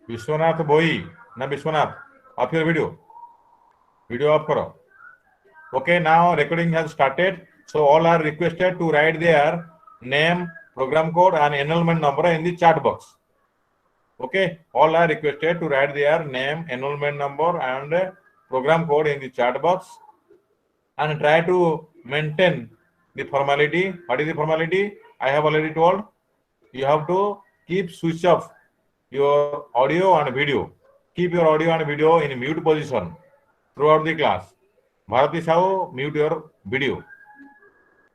विश्वनाथ बोई ना Vishwanath, off your video off करो. Okay, now recording has started. So all are requested to write their name, program code and enrollment number in the chat box. Okay, all are requested to write their name, enrollment number and program code in the chat box and try to maintain the formality. What is the formality? I have already told. You have to keep switch off your audio and video. Keep your audio and video in mute position throughout the class. Bharati Sahu, mute your video.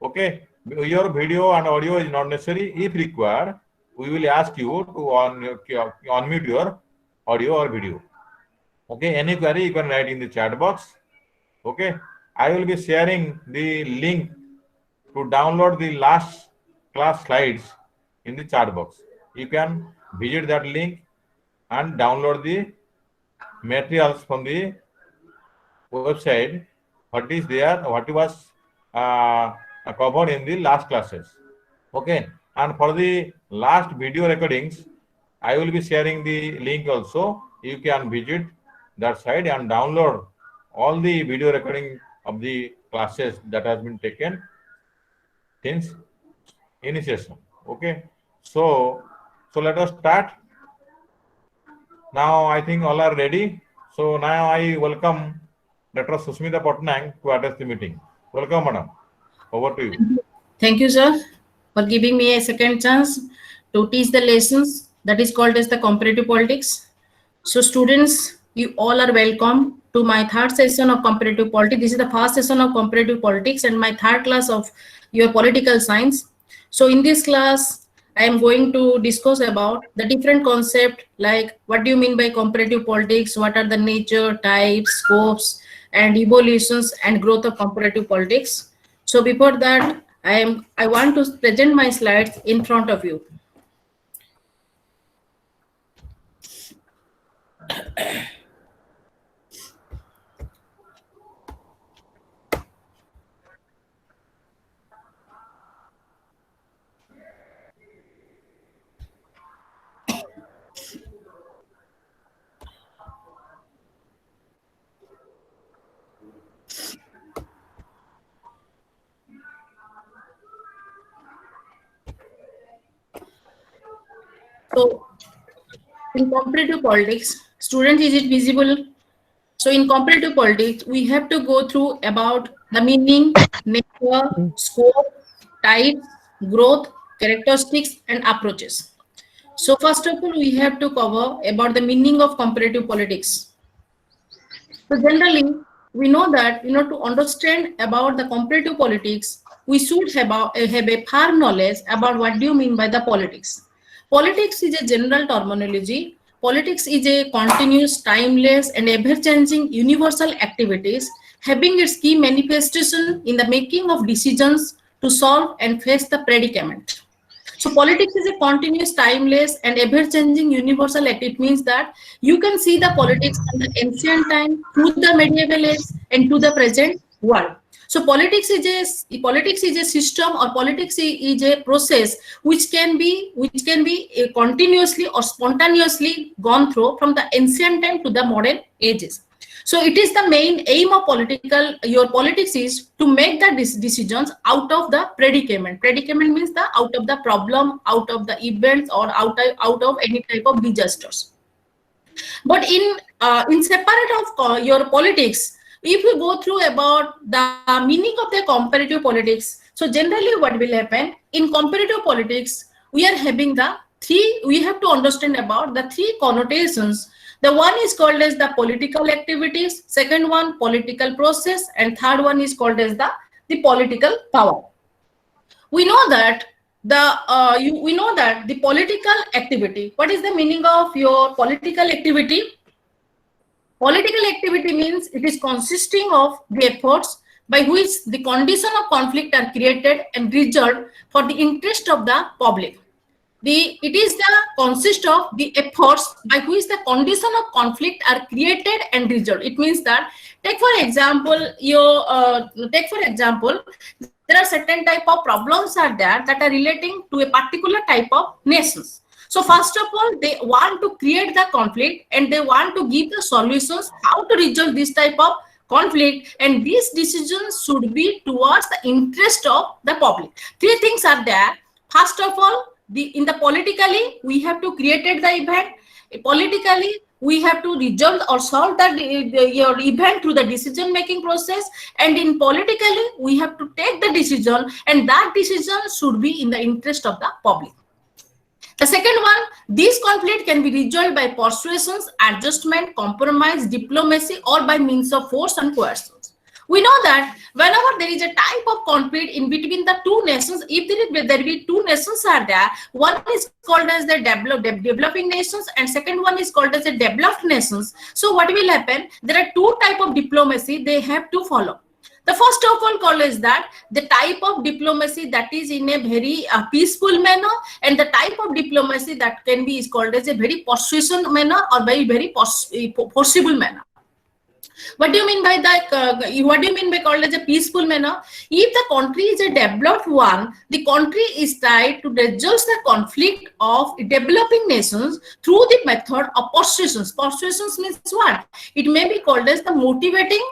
Okay, your video and audio is not necessary. If required, we will ask you to unmute your audio or video. Okay, any query you can write in the chat box. Okay, I will be sharing the link to download the last class slides in the chat box. You can visit that link and download the materials from the website. What is there, what was covered in the last classes. Okay, and for the last video recordings, I will be sharing the link also. You can visit that site and download all the video recording of the classes that has been taken since initiation. Okay, so let us start. Now I think all are ready. So now I welcome Dr. Susmita Patnaik to address the meeting. Welcome, madam. Over to you. Thank you, sir, for giving me a second chance to teach the lessons that is called as the comparative politics. So students, you all are welcome to my third session of comparative politics. This is the first session of comparative politics and my third class of your political science. So in this class, I am going to discuss about the different concept, like what do you mean by comparative politics, what are the nature, types, scopes, and evolutions and growth of comparative politics. So before that, I want to present my slides in front of you. So in comparative politics, students, is it visible? So in comparative politics, we have to go through about the meaning, nature, scope, types, growth, characteristics, and approaches. So first of all, we have to cover about the meaning of comparative politics. So generally, we know that to understand about the comparative politics, we should have a fair knowledge about what do you mean by the politics. Politics is a general terminology. Politics is a continuous, timeless, and ever-changing universal activities having its key manifestation in the making of decisions to solve and face the predicament. So politics is a continuous, timeless, and ever-changing universal act. It means that you can see the politics from the ancient time to the medieval age and to the present world. So politics is a system, or politics is a process which can be continuously or spontaneously gone through from the ancient time to the modern ages. So it is the main aim of your politics is to make the decisions out of the predicament. Predicament means the out of the problem, out of the events, or out of any type of disasters. But in separate of your politics, if you go through about the meaning of the comparative politics, so generally what will happen in comparative politics, we have to understand about the three connotations. The one is called as the political activities, second one political process, and third one is called as the political power. We know that the political activity. What is the meaning of your political activity? Political activity means it is consisting of the efforts by which the condition of conflict are created and resolved for the interest of the public. Consist of the efforts by which the condition of conflict are created and resolved. It means that, take for example, there are certain type of problems are there that are relating to a particular type of nations. So first of all, they want to create the conflict and they want to give the solutions how to resolve this type of conflict, and these decisions should be towards the interest of the public. Three things are there. First of all, in the politically, we have to create the event. Politically, we have to resolve or solve your event through the decision making process, and in politically we have to take the decision, and that decision should be in the interest of the public. The second one, this conflict can be resolved by persuasions, adjustment, compromise, diplomacy, or by means of force and coercions. We know that whenever there is a type of conflict in between the two nations, if there be two nations are there, one is called as the developing nations and second one is called as the developed nations. So what will happen? There are two type of diplomacy they have to follow. The first of all call is that the type of diplomacy that is in a very peaceful manner, and the type of diplomacy that can be is called as a very persuasion manner or very forcible manner. What do you mean by that? What do you mean by called as a peaceful manner? If the country is a developed one, the country is tried to resolve the conflict of developing nations through the method of persuasions. Persuasions means what? It may be called as the motivating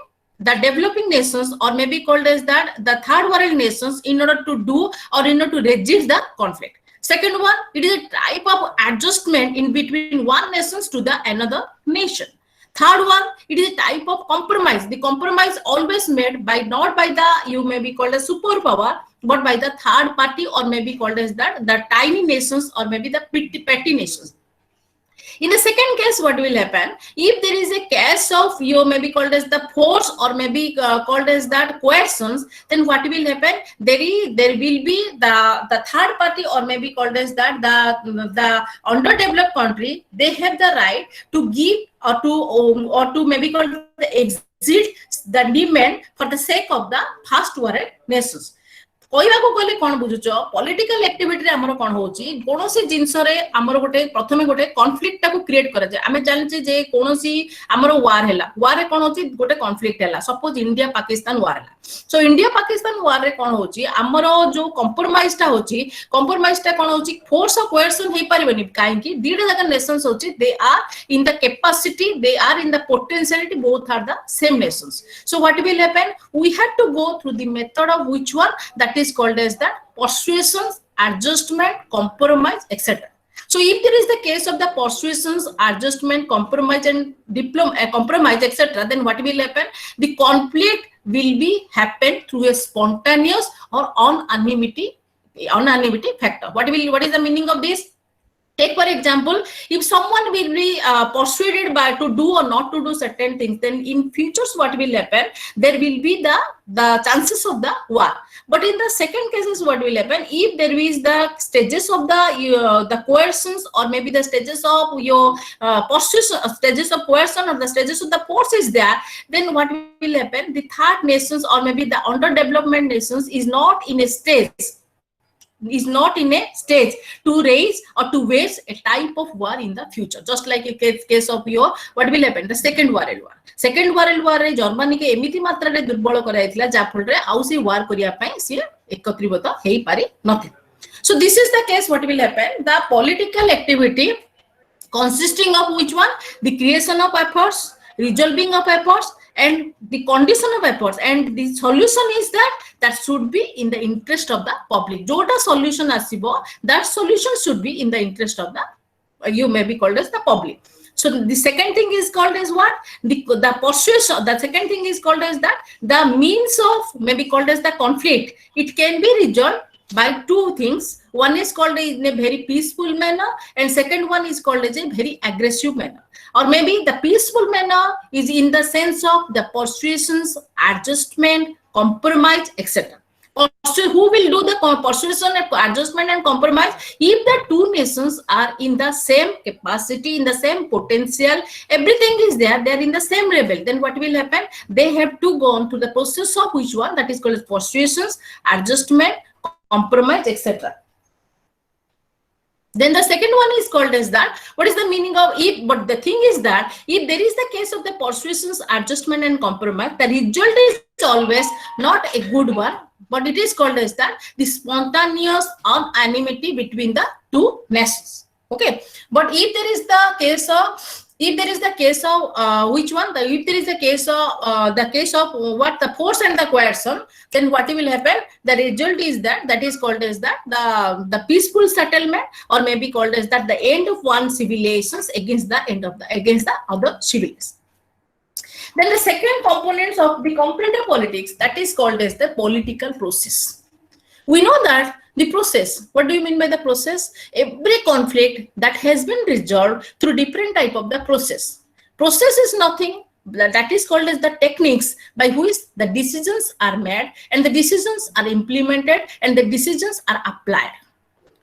the developing nations, or may be called as that the third world nations, in order to do or in order to resist the conflict. Second one, it is a type of adjustment in between one nations to the another nation. Third one, it is a type of compromise. The compromise always made by not by the, you may be called a superpower, but by the third party, or may be called as that the tiny nations, or maybe the petty nations. In the second case, what will happen? If there is a case of, you may be called as the force, or maybe called as that coercions, then what will happen? There will be the third party, or maybe called as that the underdeveloped country. They have the right to give or to maybe called the exit the demand for the sake of the first world nations. कहवाक गले कौन बुझुच political activity आमर कौन होची कोनोसी जिंस रे आमर गोटे प्रथमे गोटे कॉन्फ्लिक्ट टाको क्रिएट करा जाय आमे जानचे जे कोनोसी आमर वार हैला वार रे कोन होची गोटे कॉन्फ्लिक्ट हैला सपोज इंडिया पाकिस्तान वार हैला सो इंडिया पाकिस्तान वार रे कोन होची आमर जो कंप्रोमाइज टा होची कंप्रोमाइज टा कोन होची फोर्स ऑफ कोएर्सन हे परिबनी काहे कि दीडा जगह नेशंस होची they are in the capacity they are in the potentiality both are the same nations so what will happen we have to go through the method of which one that is called as that persuasions, adjustment, compromise, etc. So if there is the case of the persuasions, adjustment, compromise, and compromise, etc., then what will happen? The conflict will be happen through a spontaneous or unanimity factor. What is the meaning of this? Take for example, if someone will be persuaded by to do or not to do certain things, then in futures what will happen? There will be the chances of the war. But in the second cases, what will happen? If there is the stages of the coercions, or maybe the stages of your persuasion, stages of coercion, or the stages of the force is there, then what will happen? The third nations, or maybe the underdevelopment nations, is not in a stage to raise or to wage a type of war in the future. Just like a case of your what will happen, the second world war. Second world war रे Germany के एमिति मात्रा रे दुर्बल कराइतला जा फल रे आउ से वार करिया पई से एकत्रित हेई पारि नथि. So this is the case. What will happen? The political activity consisting of which one? The creation of efforts, resolving of efforts, and the condition of efforts, and the solution is that should be in the interest of the public. Jota solution asibo, that solution should be in the interest of the you may be called as the public. So the second thing is called as what? The persuasion. The second thing is called as that the means of may be called as the conflict. It can be resolved by two things. One is called in a very peaceful manner, and second one is called as a very aggressive manner. Or maybe the peaceful manner is in the sense of the persuasions, adjustment, compromise, etc. Who will do the persuasion, adjustment, and compromise? If the two nations are in the same capacity, in the same potential, everything is there, they are in the same level, then what will happen? They have to go on to the process of which one? That is called as persuasions, adjustment, compromise, etc. Then the second one is called as that. What is the meaning of it? But the thing is that if there is the case of the persuasions, adjustment, and compromise, the result is always not a good one, but it is called as that the spontaneous unanimity between the two nations. Okay, but if there is the case of, if there is the case of which one, if there is the case of what, the force and the coercion, then what will happen? The result is that, that is called as that the peaceful settlement, or maybe called as that the end of one civilizations against the end of the other civilizations. Then the second components of the comparative politics, that is called as the political process. We know that the process, what do you mean by the process? Every conflict that has been resolved through different type of the process. Process is nothing, that is called as the techniques by which the decisions are made and the decisions are implemented and the decisions are applied.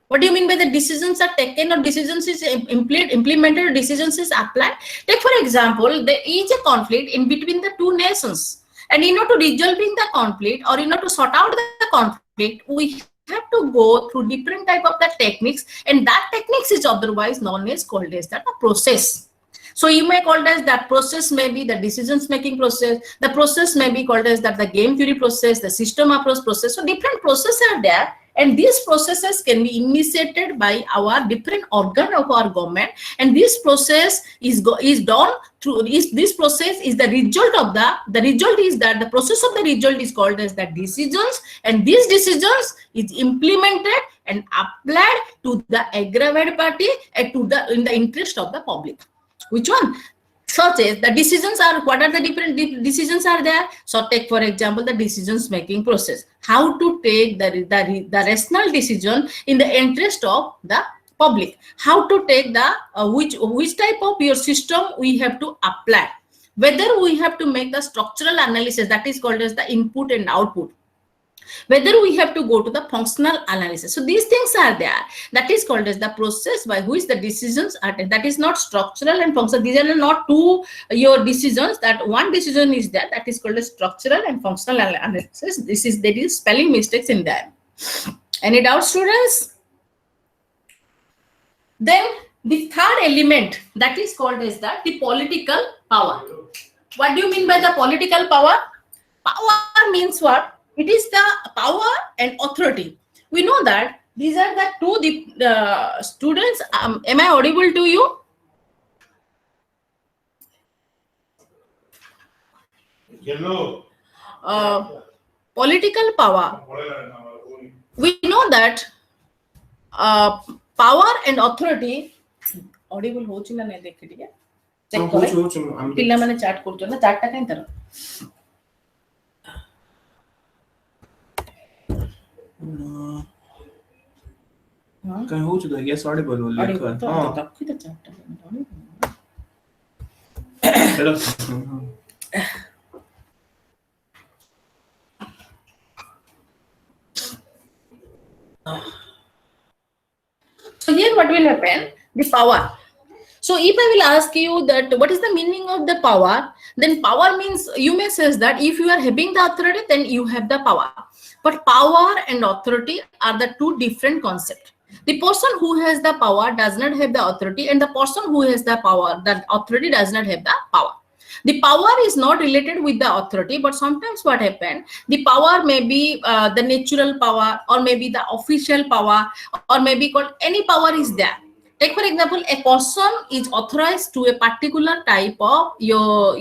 What do you mean by the decisions are taken or decisions is implemented or decisions is applied? Take for example, there is a conflict in between the two nations, and in order to resolving the conflict or in order to sort out the conflict, we have to go through different type of the techniques, and that techniques is otherwise known as called as that a process. So you may call it as that process may be the decisions making process, the process may be called as that the game theory process, the system approach process. So different processes are there, and these processes can be initiated by our different organ of our government, and this process is done through this process is the result of the result is that the process of the result is called as the decisions, and these decisions is implemented and applied to the aggrieved party and to the in the interest of the public. Which one? Such as the decisions are, what are the different decisions are there? So take for example the decisions making process. How to take the rational decision in the interest of the public. How to take the which type of your system we have to apply. Whether we have to make the structural analysis, that is called as the input and output. Whether we have to go to the functional analysis. So these things are there. That is called as the process by which the decisions are taken. That is not structural and functional. These are not two your decisions. That one decision is there. That is called as structural and functional analysis. There is spelling mistakes in there. Any doubts, students? Then the third element, that is called as the political power. What do you mean by the political power? Power means what? It is the power and authority. We know that these are the two students. Am I audible to you? Hello. Political power. We know that power and authority. Audible ho chila nahi dekhe ठीक है? Check करें. पिल्ला मैंने chat करतो ना chat टा कहीं तरह. कहीं हो चुका है क्या? सॉरी बोलो लिखा है। हाँ तब की तो चैप्टर है। चलो So here what will happen? The power. So if I will ask you that what is the meaning of the power, then power means you may say that if you are having the authority, then you have the power. But power and authority are the two different concepts. The person who has the power does not have the authority, and the person who has the power, that authority does not have the power. The power is not related with the authority, but sometimes what happens, the power may be the natural power, or maybe the official power, or maybe called any power is there. Take for example, a person is authorized to a particular type of your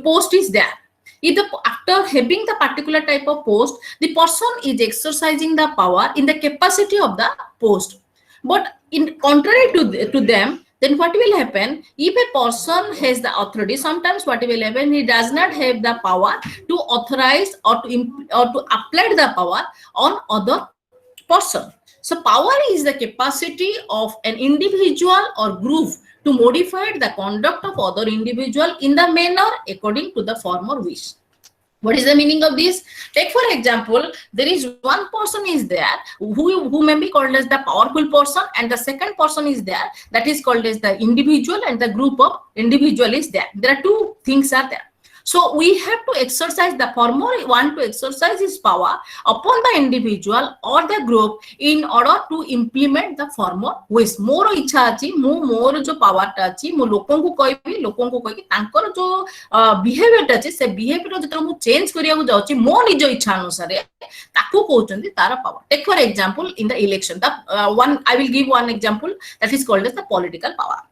post is there. If after having the particular type of post, the person is exercising the power in the capacity of the post. But in contrary to them, then what will happen? If a person has the authority, sometimes what will happen? He does not have the power to authorize or to apply the power on other person. So power is the capacity of an individual or group to modify the conduct of other individual in the manner according to the form or wish. What is the meaning of this? Take for example, there is one person is there who may be called as the powerful person, and the second person is there that is called as the individual, and the group of individual is there. There are two things are there. So we have to exercise, the farmer want to exercise his power upon the individual or the group in order to implement the farmer wish. मोर इच्छा अछि मु मोर जो power टा अछि मु लोकन को कहबी, लोकन को कहि तांकर जो बिहेवियर अछि से बिहेवियर जत मु चेंज करिया को जाउछि मो निज इच्छा अनुसार ताको कहउछन्ती तार power. Take for example in the election, the one I will give one example that is called as the political power.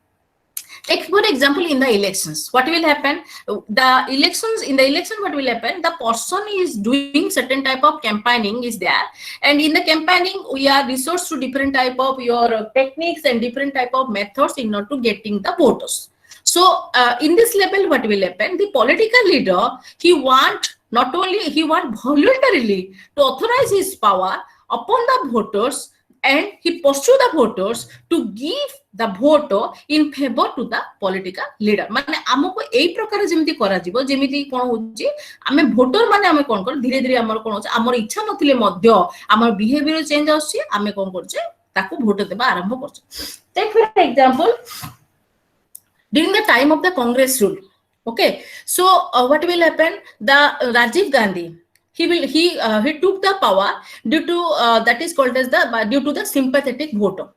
Take for example in the elections, what will happen? The elections, in the election, what will happen? The person is doing certain type of campaigning is there, and in the campaigning we are resourced to different type of your techniques and different type of methods in order to getting the voters. So in this level, what will happen? The political leader, he want not only, he want voluntarily to authorize his power upon the voters, and he pursue the voters to give the vote in favor to the political leader. माने हमको एई प्रकार जेमति करा जीवो जेमिति कोन होची आमे voter माने आमे कोन कर धीरे धीरे हमर कोन होची हमर इच्छा नथिले मध्य हमर बिहेवियर चेंज आसी आमे कोन करछे ताको वोट देबा आरंभ करछे. Take for example during the time of the Congress rule, okay, so what will happen? The Rajiv Gandhi, he took the power due to that is called as the due to the sympathetic voter.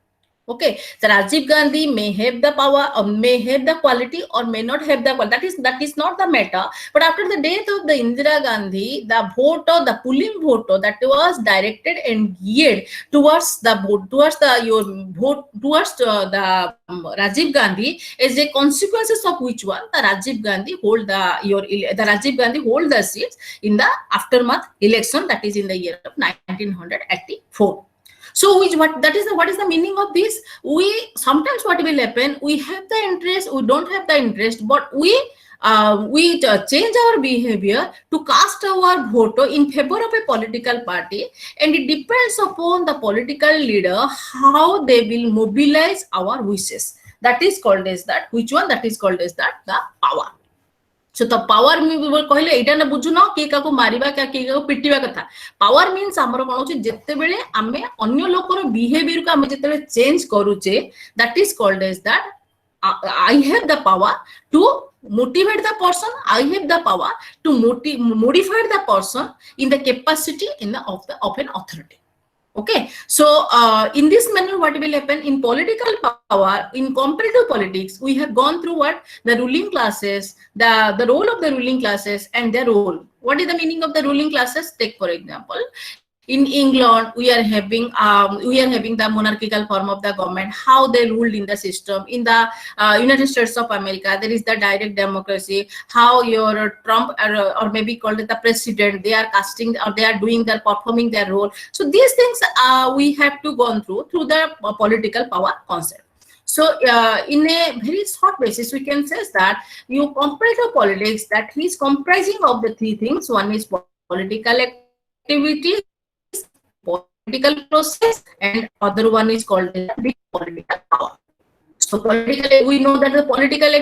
Okay, so Rajiv Gandhi may have the power or may have the quality or may not have the quality. That is not the matter. But after the death of the Indira Gandhi, the voter, the pulling voter that was directed and geared towards the vote, towards the your vote, towards the Rajiv Gandhi is a consequences of which one the Rajiv Gandhi hold the seats in the aftermath election, that is in the year of 1984. So what is the meaning of this? We sometimes what will happen, we have the interest, we don't have the interest, but we change our behavior to cast our vote in favor of a political party, and it depends upon the political leader how they will mobilize our wishes. That is called as that, which one? That is called as that the power. So the power कहले एटा न बुझु न के का को मारिबा के का को पिटिबा कथा. Power means हमर कोन होची जत्ते बेले आमे अन्य लोकर बिहेवियर को आमे जत्ते चेंज करूचे, that is called as that I have the power to motivate the person, I have the power to modify the person in the capacity of an authority. Okay, so in this manner, what will happen in political power, in comparative politics, we have gone through what the ruling classes, the role of the ruling classes and their role. What is the meaning of the ruling classes? Take for example, in England, we are having the monarchical form of the government, how they ruled in the system. In the United States of America, there is the direct democracy, how your Trump or maybe called it the president, they are casting or they are doing their performing their role. So these things we have to go through the political power concept. So in a very short basis, we can say that you comparative politics, that is comprising of the three things. One is political activity, political process, and other one is called the political power. So we know that the political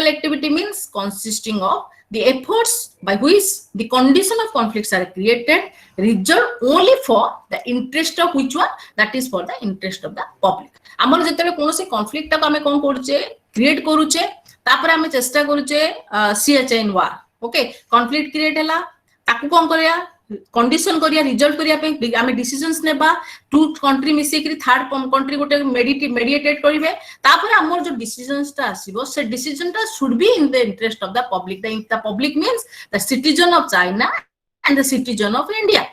activity means consisting of the efforts by which the condition of conflicts are created, reserved only for the interest of which one? That is for the interest of the public. आमर जेतले कोनोसी conflict टाको आमे कोन करूचे create करूचे तापर आमे चेष्टा करूचे CH in war. Okay, conflict create हला ताकू कोन करिया कंडीशन करिया रिजल्ट करिया पे आमे डिसिजंस नेबा टू कंट्री मिसे करी थर्ड कंट्री गोटे मेडिएटेड करिवे तापर हमर जो डिसिजंस ता आसीबो से डिसिजन ता should be in the interest of the public. The public means the citizen of China and the citizen of India.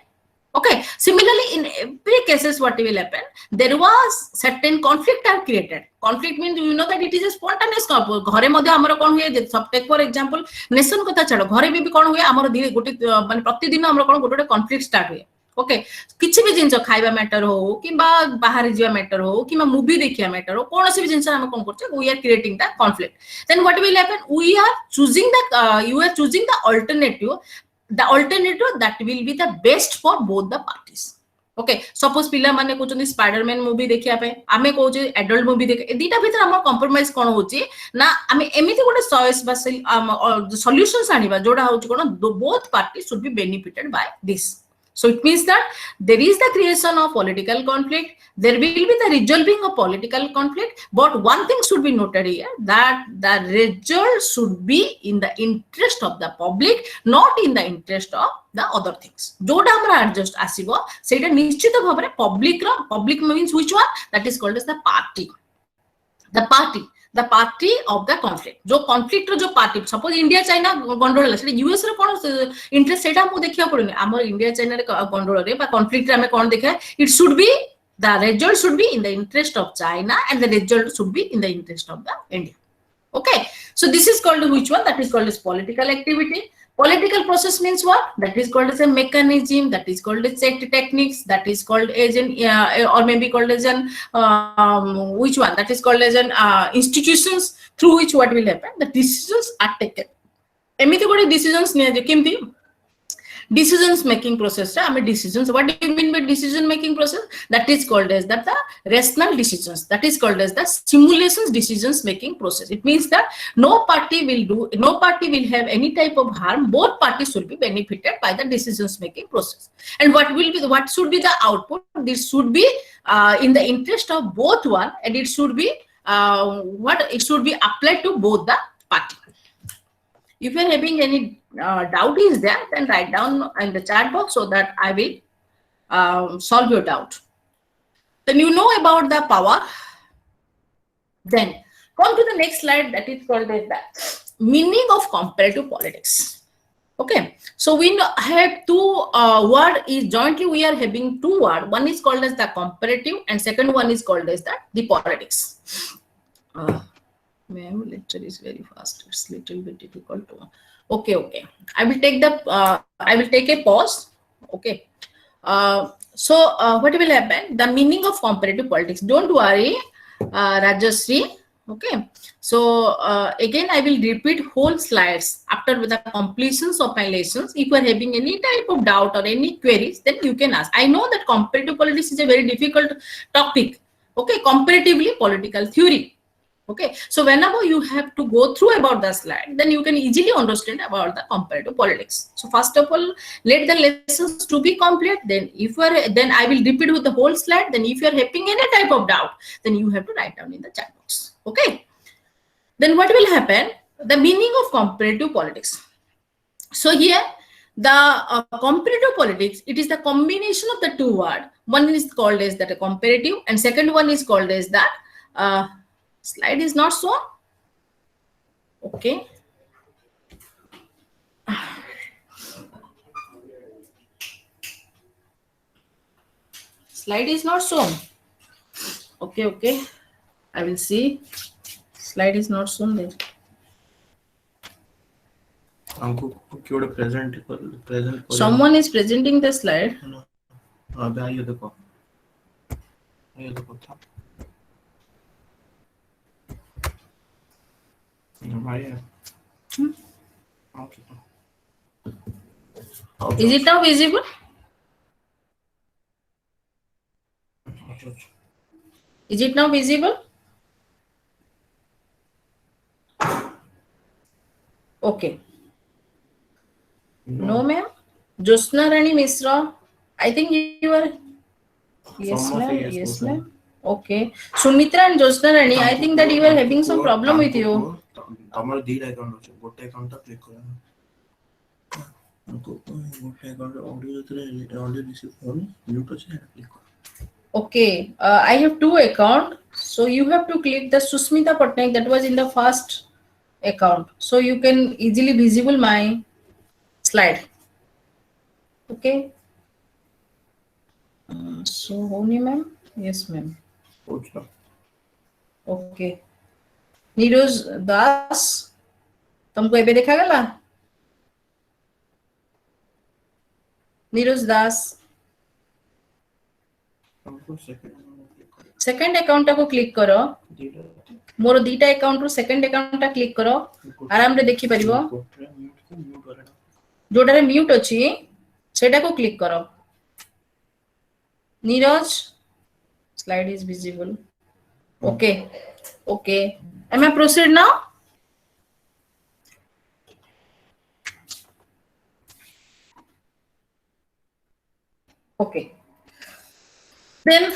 Okay, similarly in every cases what will happen, there was certain conflict are created. Conflict means you know that it is a spontaneous घरे मध्ये हमर कोन हुए सब take for example nation कथा छाडो घरे भी कोन हुए हमर धीरे गोटे माने प्रतिदिन हमर कोन गोटे कॉन्फ्लिक्ट स्टार्ट हुए. ओके, किछि भी जिंस खाइबा मैटर हो किबा बाहर जिवा मैटर हो किबा मूवी देखिया मैटर हो कोनोसी भी जिंस हम कोन करछे we are creating the conflict. Then what will happen, we are choosing the alternative that will be the best for both the parties. Okay, suppose पिला माने कोचोनी स्पाइडरमैन मूवी देखिया पे आमे कोचे एडल्ट मूवी देखे दीटा भीतर हमर कंप्रोमाइज कोन होची ना आमे एमिति गोटे चॉइस बा सॉल्यूशंस आनिबा जोडा होची कोन both parties should be benefited by this. So it means that there is the creation of political conflict, there will be the resolving of political conflict, but one thing should be noted here, that the result should be in the interest of the public, not in the interest of the other things. जोटा हमरा adjust आसीबो सेटा निश्चित भाबरे public means which one, that is called as the party of the conflict. जो conflict रो जो party, suppose India China गंडोळ होला सेटा US रो कोन interest सेटा मु देखिया पड़ुनी, हमर India China रे गंडोळ रे बा conflict रे हमें कोन देखा, it should be, the result should be in the interest of China and the result should be in the interest of the India. Okay, so this is called which one, that is called as political activity. Political process means what? That is called as a mechanism, that is called as techniques, that is called as an or maybe called as an which one, that is called as an institutions through which what will happen, the decisions are taken. एमिति गोटे decisions निया जे केमति decisions making process रा हमें decisions, what do you mean by decision making process, that is called as that the rational decisions, that is called as the simulations decisions making process. It means that no party will have any type of harm, both parties should be benefited by the decisions making process. And what should be the output, this should be in the interest of both one, and it should be it should be applied to both the party. If you are having any doubt is there, then write down in the chat box so that I will solve your doubt. Then you know about the power. Then come to the next slide, that is called as the meaning of comparative politics. Okay, so we have two words is jointly we are having two words. One is called as the comparative and second one is called as the politics. Ma'am, lecture is very fast. It's little bit difficult to. Okay. I will take a pause. Okay. So what will happen? The meaning of comparative politics. Don't worry, Rajashree. Okay. So again, I will repeat whole slides after the completions of my lessons. If you are having any type of doubt or any queries, then you can ask. I know that comparative politics is a very difficult topic. Okay, comparatively political theory. Okay, so whenever you have to go through about the slide, then you can easily understand about the comparative politics. So first of all, let the lessons to be complete. Then then I will repeat with the whole slide. Then if you are having any type of doubt, then you have to write down in the chat box. Okay. Then what will happen? The meaning of comparative politics. So here, the comparative politics, it is the combination of the two words. One is called as that comparative, and second one is called as that. Slide is not shown. Okay. Slide is not shown. Okay. I will see. Slide is not shown there. Someone is presenting the slide. Is it now visible? Is it now visible? Okay. No, ma'am. Josna Rani Misra. I think you are. Yes, ma'am. Yes, ma'am. Okay. Sumitra and Josna Rani, I think that you are having some problem with you. Okay, I have two accounts, so you have to click the Susmita Patnaik that was in the first account, so you can easily visible my slide. Okay. So Honi ma'am, yes ma'am. Okay. Neeraj Das, तुमको एबे देखा गला? नीरज दास second account को click करो मोर दीटा account row second account टा click करो आराम रे देखि परिबो जोटा रे म्यूट अछि सेटा को क्लिक करो Neeraj slide is visible okay am I proceed now okay then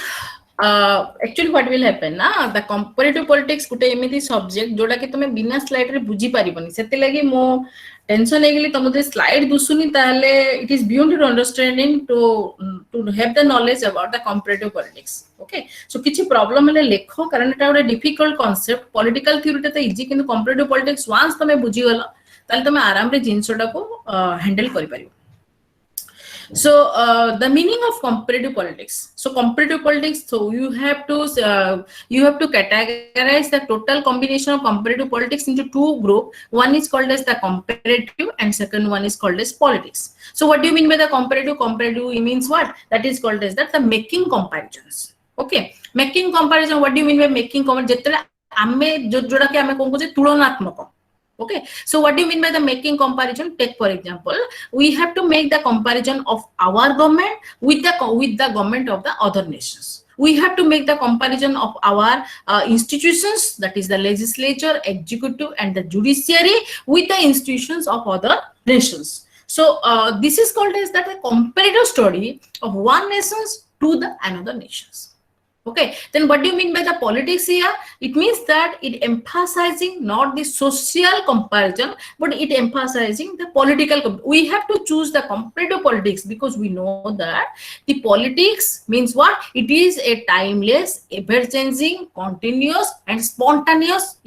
actually what will happen na, the comparative politics गुटे एमिति subject जोड़ा कि तुमे बिना slide रे बुझी पारिबनी सेते लागि मो टेंशन हे गेली तमते slide दुसुनी ताले it is beyond your understanding to have the knowledge about the comparative politics. Okay, so किछि problem हेले लेखो कारण एटा ଗୋଟେ difficult concept. Political theory ता easy किंतु comparative politics once तमे बुझी गलो ताले तमे आराम रे जिंसटा को handle करि पारिबो. So the meaning of comparative politics. So comparative politics, so you have to categorize the total combination of comparative politics into two groups. One is called as the comparative and second one is called as politics. So what do you mean by the comparative? Comparative means what? That is called as that the making comparisons. Okay, making comparison. What do you mean by making comparison? जेतले आमे जोड़ा के आमे कोन को जे तुलनात्मक. Okay, so what do you mean by the making comparison? Take for example, we have to make the comparison of our government with the government of the other nations. We have to make the comparison of our institutions, that is the legislature, executive and the judiciary, with the institutions of other nations. So this is called as that a comparative study of one nations to the another nations. Okay, then what do you mean by the politics here? It means that it emphasizing not the social comparison, but it emphasizing the political. We have to choose the comparative politics because we know that the politics means what? It is a timeless, ever-changing, continuous and spontaneous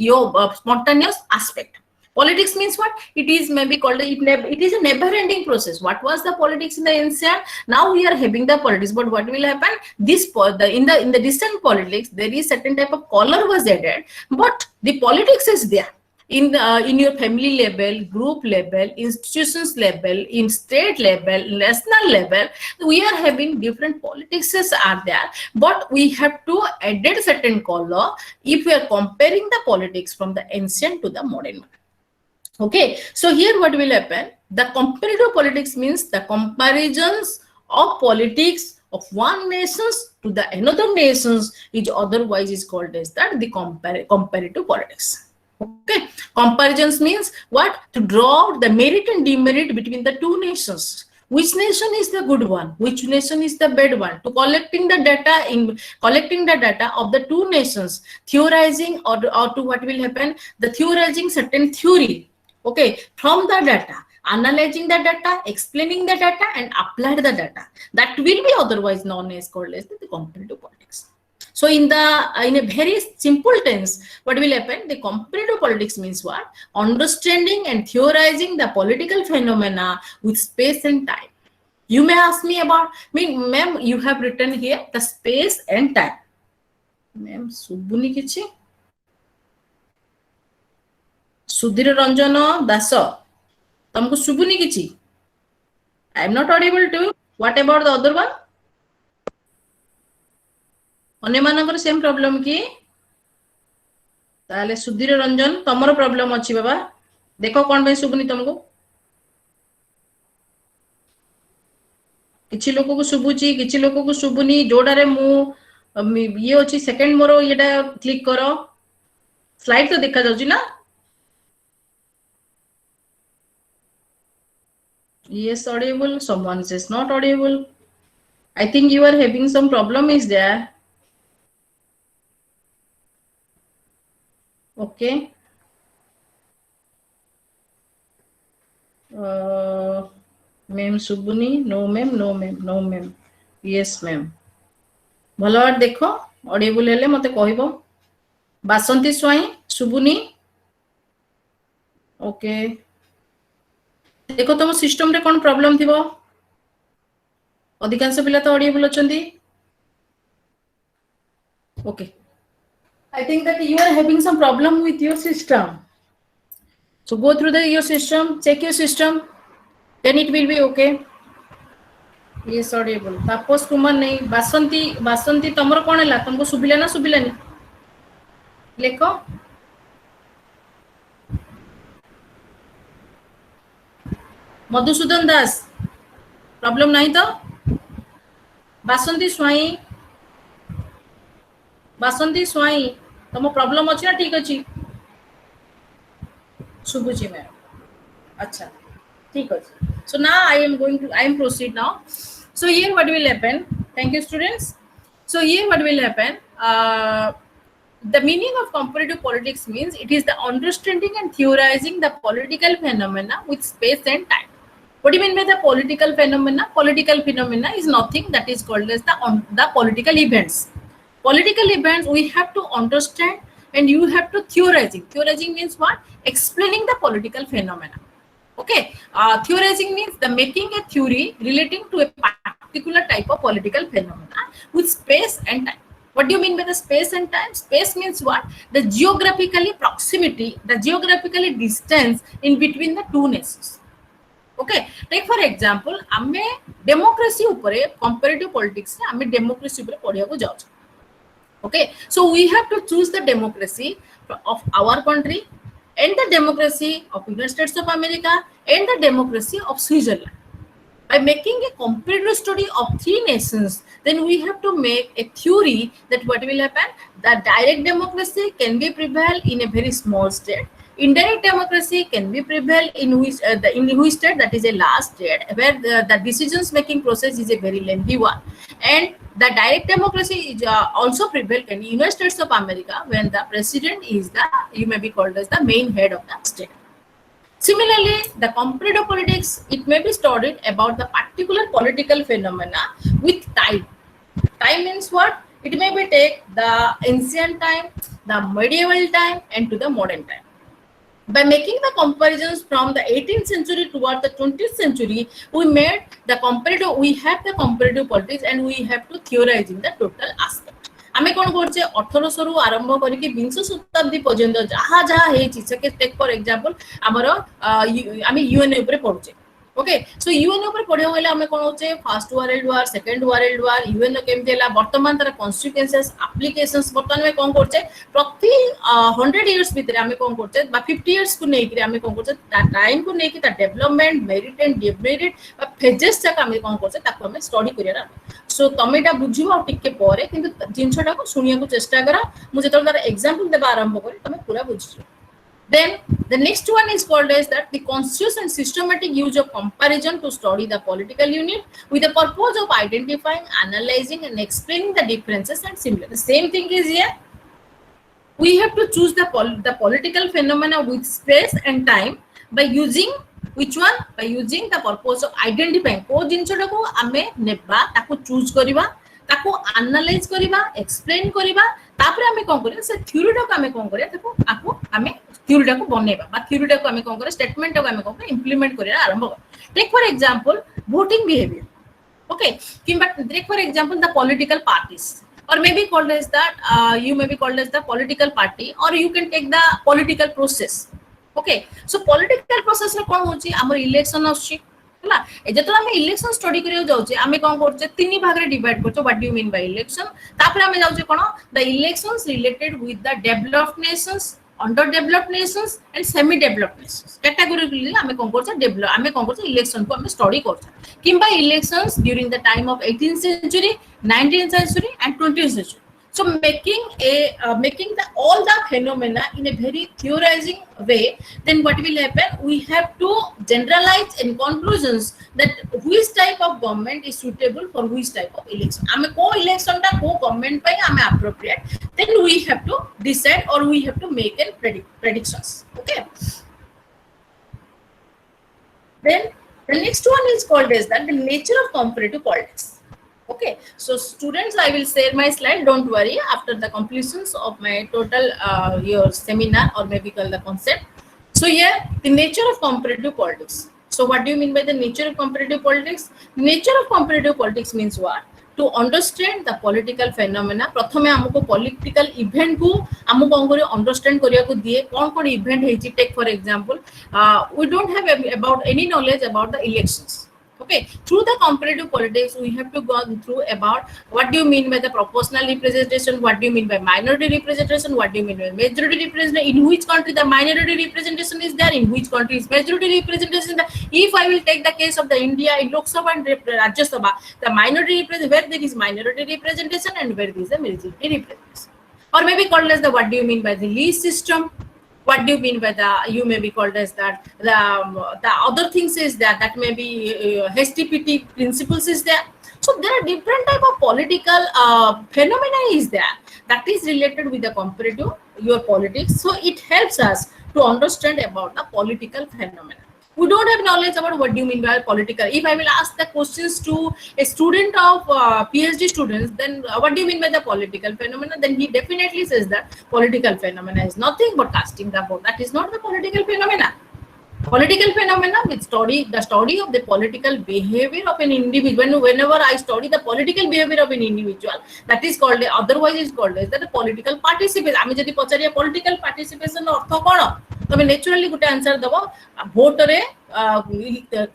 aspect. Politics means what? It is maybe called it is a never-ending process. What was the politics in the ancient? Now we are having the politics, but what will happen? In the distant politics, there is certain type of color was added, but the politics is there in your family level, group level, institutions level, in state level, national level. We are having different politics are there, but we have to add certain color if we are comparing the politics from the ancient to the modern one. Okay, so here what will happen? The comparative politics means the comparisons of politics of one nations to the another nations is otherwise is called as that the comparative politics. Okay, comparisons means what? To draw the merit and demerit between the two nations. Which nation is the good one? Which nation is the bad one? To collecting the data of the two nations, theorizing or to what will happen? The theorizing certain theory. Okay, from the data, analyzing the data, explaining the data, and apply the data. That will be otherwise known as called as the comparative politics. So in a very simple tense, what will happen? The comparative politics means what? Understanding and theorizing the political phenomena with space and time. You may ask me about, ma'am, you have written here the space and time. Ma'am, subuni kichi? Sudhir Ranjana Dasa, tamku subuni kichi? I am not audible to you. What about the other one? अन्य मानकर same problem की ताले Sudhir Ranjan तमरो problem अछि बाबा देखो कोन बे सुबुनी तुमको किछि लोक को सुबुची किछि लोक को सुबुनी जोडारे मु ये अछि सेकंड मोरो येटा क्लिक करो स्लाइड तो देखा जाउची ना yes audible someone says not audible I think you are having some problem is there okay ma'am subuni no ma'am no ma'am no ma'am yes ma'am भलो बार देखो ऑडिबल हेले मते कहइबो बासंती स्वाई सुबुनी ओके देखो तुम सिस्टम रे कोन प्रॉब्लम थिबो अधिकांश पिला तो ऑडिबल अछंती okay I think that you are having some problem with your system. So go through your system, check your system, then it will be okay. Yes, audible. Tapos Kumar नहीं बासंती तमरो कौन है ला तुमको सुबिला ना सुबिला नहीं लेखो मधुसूदन दास प्रॉब्लम नहीं तो बासंती स्वाई तम प्रॉब्लम अछि ना ठीक अछि सुबुची मैम अच्छा ठीक अछि so now I am proceed now so here what will happen thank you students So here what will happen? The meaning of comparative politics means it is the understanding and theorizing the political phenomena with space and time. What do you mean by the political phenomena? Political phenomena is nothing that is called as the political events. Political events we have to understand and you have to theorizing. Theorizing means what? Explaining the political phenomena. Okay, theorizing means the making a theory relating to a particular type of political phenomena with space and time. What do you mean by the space and time? Space means what? The geographically proximity, the geographically distance in between the two nations. Okay, take for example, आमे democracy उपरे comparative politics ने आमे democracy उपरे पढ़िया को जाओ. Okay, so we have to choose the democracy of our country and the democracy of United States of America and the democracy of Switzerland. By making a comparative study of three nations, then we have to make a theory that what will happen, the direct democracy can be prevail in a very small state. Indirect democracy can be prevail in which state, that is a large state where the decisions making process is a very lengthy one, and the direct democracy is also prevail in the United States of America when the president is the, you may be called as the main head of the state. Similarly, the comparative politics, it may be studied about the particular political phenomena with time. Time means what? It may be take the ancient time, the medieval time, and to the modern time. By making the comparisons from the 18th century toward the 20th century, we made the comparative, we have the comparative politics and we have to theorizing the total aspect. आमे कोन करछे 1800 रु आरंभ करिके 20 शताब्दी पर्यंत जहा जहा हेछि से टेक फॉर एग्जांपल हमरो आमे यूएन ऊपर पढुछे. ओके, सो यूएन ऊपर पढियो होले आमे कोन होचे first world war, second world war, UN came देला, वर्तमान तार कॉन्सिक्वेंसेस, एप्लीकेशंस वर्तमान में कोन करछे प्रति 100 इयर्स भीतर आमे कोन करछे बा 50 इयर्स को नेकी आमे कोन करछे टाइम को नेकी ता डेवलपमेंट, मेरिट एंड डिमेरिट बा फेजेस तक आमे कोन करछे ताको आमे स्टडी करिया. सो तमेटा बुझिबो टिके परे किंतु जिनछटा को सुनिया को चेष्टा करा. मु जेतल तार एग्जांपल देबा आरंभ करी तमे पूरा बुझियो. Then the next one is called as that the conscious and systematic use of comparison to study the political unit with the purpose of identifying, analyzing and explaining the differences and similar. The same thing is here. We have to choose the political phenomena with space and time by using which one? By using the purpose of identifying. को जिनछटा को आमे नेबा ताको choose करिबा, ताको analyse करिबा, explain करिबा, तापरे आमे कोन करिया से थ्योरी टा को आमे कोन करिया ताको आको आमे थ्योरी टा को बनेबा बा थ्योरी टा को आमे कोन करिया स्टेटमेंट टा को आमे कोन करिया इंप्लीमेंट करिया आरंभ कर. Take for example voting behaviour. Okay, किंबा take for example the political parties or maybe called as that you may be called as the political party or you can take the political process. Okay, so political process रे कोन होची हमर election आछी हला ए जेतला हम election study करियो जाउचे आमे कोन करचे तीन भाग रे डिवाइड करछो. What do you mean by election? तापर आमे जाउचे कोन the elections related with the developed nations, under developed nations and semi developed nations categorically आमे कोन करछो डेवलप आमे कोन करछो इलेक्शन को आमे स्टडी करछो. किंबा elections during the time of 18th century, 19th century and 20th century. So making all the phenomena in a very theorizing way, then what will happen? We have to generalize in conclusions that which type of government is suitable for which type of election. Ame ko election ta ko government pai ame appropriate. Then we have to decide or we have to make a predictions. Okay. Then the next one is called as that the nature of comparative politics. Okay, so students, I will share my slide. Don't worry. After the completions of my total your seminar or maybe call the concept. So here, the nature of comparative politics. So what do you mean by the nature of comparative politics? The nature of comparative politics means what? To understand the political phenomena. प्रथमे हमको political event को हमको कौन करे understand करिया को दिए कौन कौन event है जी. Take for example, we don't have about any knowledge about the elections. Okay, through the comparative politics we have to go through about what do you mean by the proportional representation, what do you mean by minority representation, what do you mean by majority representation, in which country the minority representation is there, in which country is majority representation there. If I will take the case of the India in Lok Sabha and Rajya Sabha, the minority representation where there is minority representation and where there is a majority representation. Or maybe called as the what do you mean by the list system. What do you mean by the, you may be called as that, the other things is that may be HTPT principles is there. So there are different type of political phenomena is there that is related with the comparative your politics. So it helps us to understand about the political phenomena. We don't have knowledge about what do you mean by political. If I will ask the questions to a student of PhD students, then what do you mean by the political phenomena? Then he definitely says that political phenomena is nothing but casting the vote. That is not the political phenomena. Political phenomena with the study of the political behavior of an individual. Whenever I study the political behavior of an individual, that is called, otherwise is called as the political participation. আমি যদি পচারিয়া political participation অর্থ কোন, তবে naturally গোটে answer দেব ভোটরে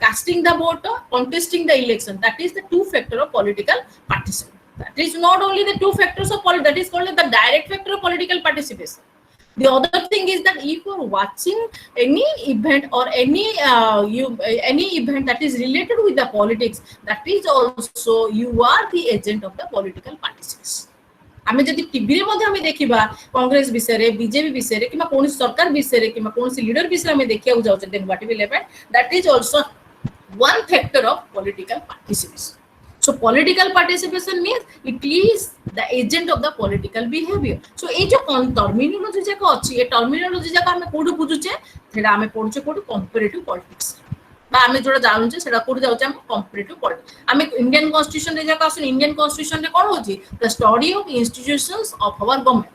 casting the vote, contesting the election. That is the two factor of political participation. That is not only the two factors of that is called the direct factor of political participation. The other thing is that if you are watching any event or any event that is related with the politics, that is also you are the agent of the political participation. আমি যদি টিভির মধ্যে আমি দেখিবা কংগ্রেস বিষয়ে, BJP বিষয়ে কিংবা কোনসি সরকার বিষয়ে কিংবা কোনসি লিডর বিষয়ে আমি দেখিବାକୁ যাଉଛେ, then what will happen? That is also one factor of political participation. So political participation means it is the agent of the political behavior. So এই যে terminology যাক আছে, এই terminology যাক আমি কোডু বুঝুছে, সেটা আমি পড়ুছে কোডু comparative politics, বা আমি যেটা জানুছে সেটা কোডু যাচ্ছে আমি comparative politics. আমি ইন্ডিয়ান কনস্টিটিউশন রে যাক আসুন, ইন্ডিয়ান কনস্টিটিউশন রে কোন হচ্ছে the study of institutions of our government.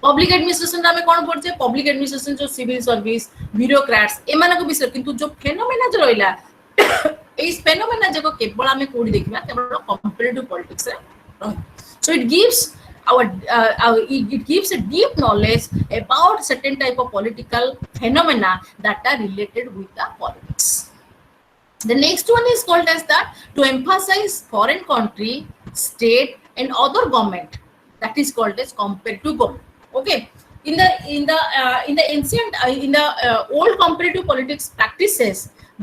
Public administration रे कोन पड़ছে, public administration जो civil service, bureaucrats एमानक विषय, किंतु जो phenomena जो रहिला এই phenomena যাক কেবল আমি কোডি দেখিবা কেবল comparative politics রে রহি. So it gives it gives a deep knowledge about certain type of political phenomena that are related with the politics. The next one is called as that to emphasize foreign country, state and other government, that is called as comparative government. Okay, in the ancient old comparative politics practices,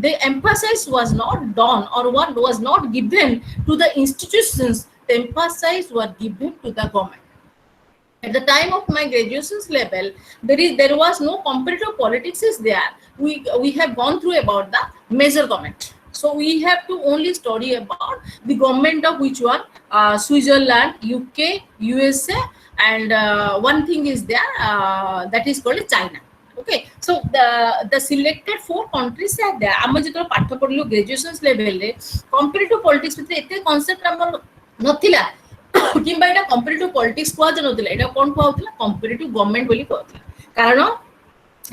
the emphasis was not done or what was not given to the institutions, the emphasis was given to the government. At the time of my graduation's level, there was no comparative politics is there. We have gone through about the major government. So we have to only study about the government of which one, Switzerland, UK, USA, and one thing is there that is called China. Okay, so the selected 4 countries are there. আমি যেটা পাঠ পড়লো graduation লেভেলে comparative politics ভিতরে এতে concept আমার নথিলা, কিংবা এটা কম্পারেটিভ পলিটিক্স কুয়া নথিলা, এটা কোন কুয়া হউতলা কম্পারেটিভ গভর্নমেন্ট বলি কুয়া হউতলা। কারণ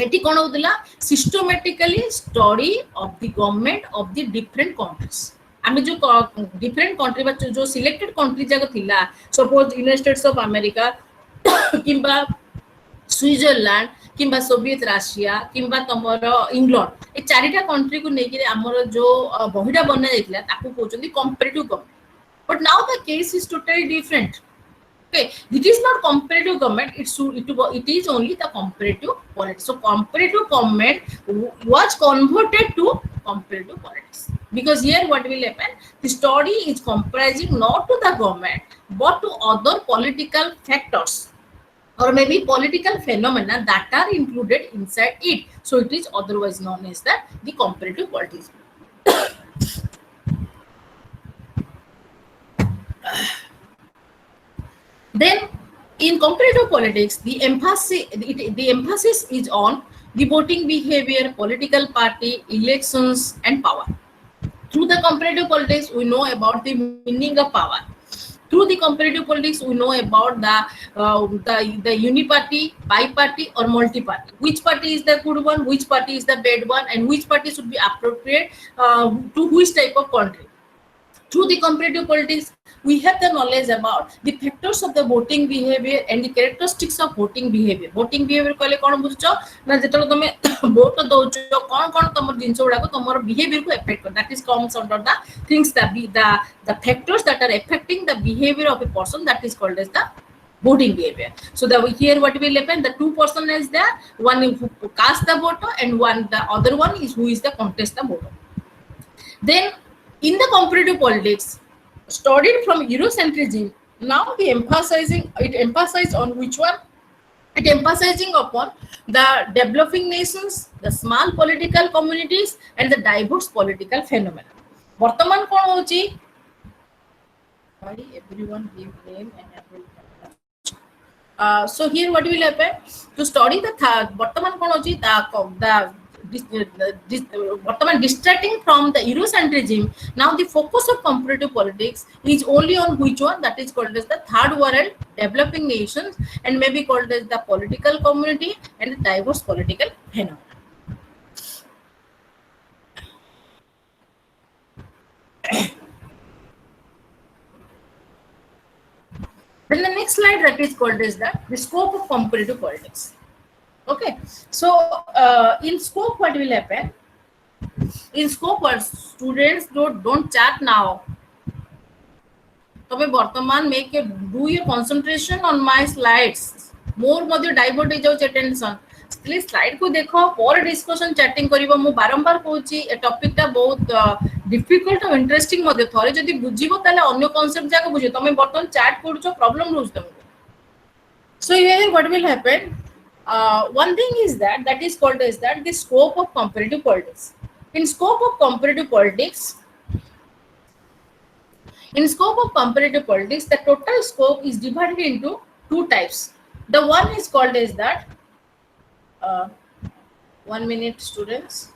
এটি কোন হউতলা systematically study of the government of the different countries. আমি যে ডিফরেন্ট কান্ট্রি বা যে সিলেক্টেড কান্ট্রি জায়গা থিলা, suppose United States of America কিংবা সুইজরল্যান্ড কিংবা সোভিয়েত রাশিয়া কিংবা তোমার ইংল্যান্ড, এই 4টা कंट्री को নেকি আমার যে বহিটা বনা যাইতলা তাকু কইছন্তি comparative government. But now the case is totally different. Okay, it is not comparative government, it is only the comparative politics. So comparative government was converted to comparative politics, because here what will happen, the study is comprising not to the government but to other political factors or maybe political phenomena that are included inside it. So it is otherwise known as the comparative politics. Then in comparative politics, the emphasis is on the voting behavior, political party, elections and power. Through the comparative politics, we know about the meaning of power. Through the comparative politics, we know about the uniparty, biparty or multi-party. Which party is the good one, which party is the bad one, and which party should be appropriate to which type of country. Through the comparative politics, we have the knowledge about the factors of the voting behavior and the characteristics of voting behavior. Voting behavior कहले कौन बुझছো ना जेतलो तमे vote दउছো कोन तमर जिंस उडाको तमर behavior को affect कर, that is comes under the things that be the factors that are affecting the behavior of a person, that is called as the voting behavior. So here what will happen, the 2 person is there, one who cast the vote and the other one is who is the contest the vote. Then in the comparative politics studied from Eurocentrism, now it emphasizes on which one? It emphasizing upon the developing nations, the small political communities and the diverse political phenomena. বর্তমান কোন হচ্ছে Why everyone give name and everyone. So here what will happen to study the Bottoman Konoji Bottoman distracting from the Eurocentrism. Now the focus of comparative politics is only on which one, that is called as the third world developing nations and maybe called as the political community and the diverse political phenomena. Then the next slide that is called is the scope of comparative politics. Okay, so in scope what will happen? In scope what students don't chat now. तबे वर्तमान make your do your concentration on my slides. More Madhya divert हो जाओ attention. Please slide को देखो पर discussion chatting करिवो मु बारंबार कहूची ए topic टा बहुत डिफिकल्ट और इंटरेस्टिंग मध्ये थरे जदी बुझिबो ताले अन्य कांसेप्ट जाके बुझियो तमे बटन चैट करछो प्रॉब्लम रोज तमको so here what will happen one thing is that is called as that the scope of comparative politics in scope of comparative politics the total scope is divided into two types. The one is called as that 1 minute students.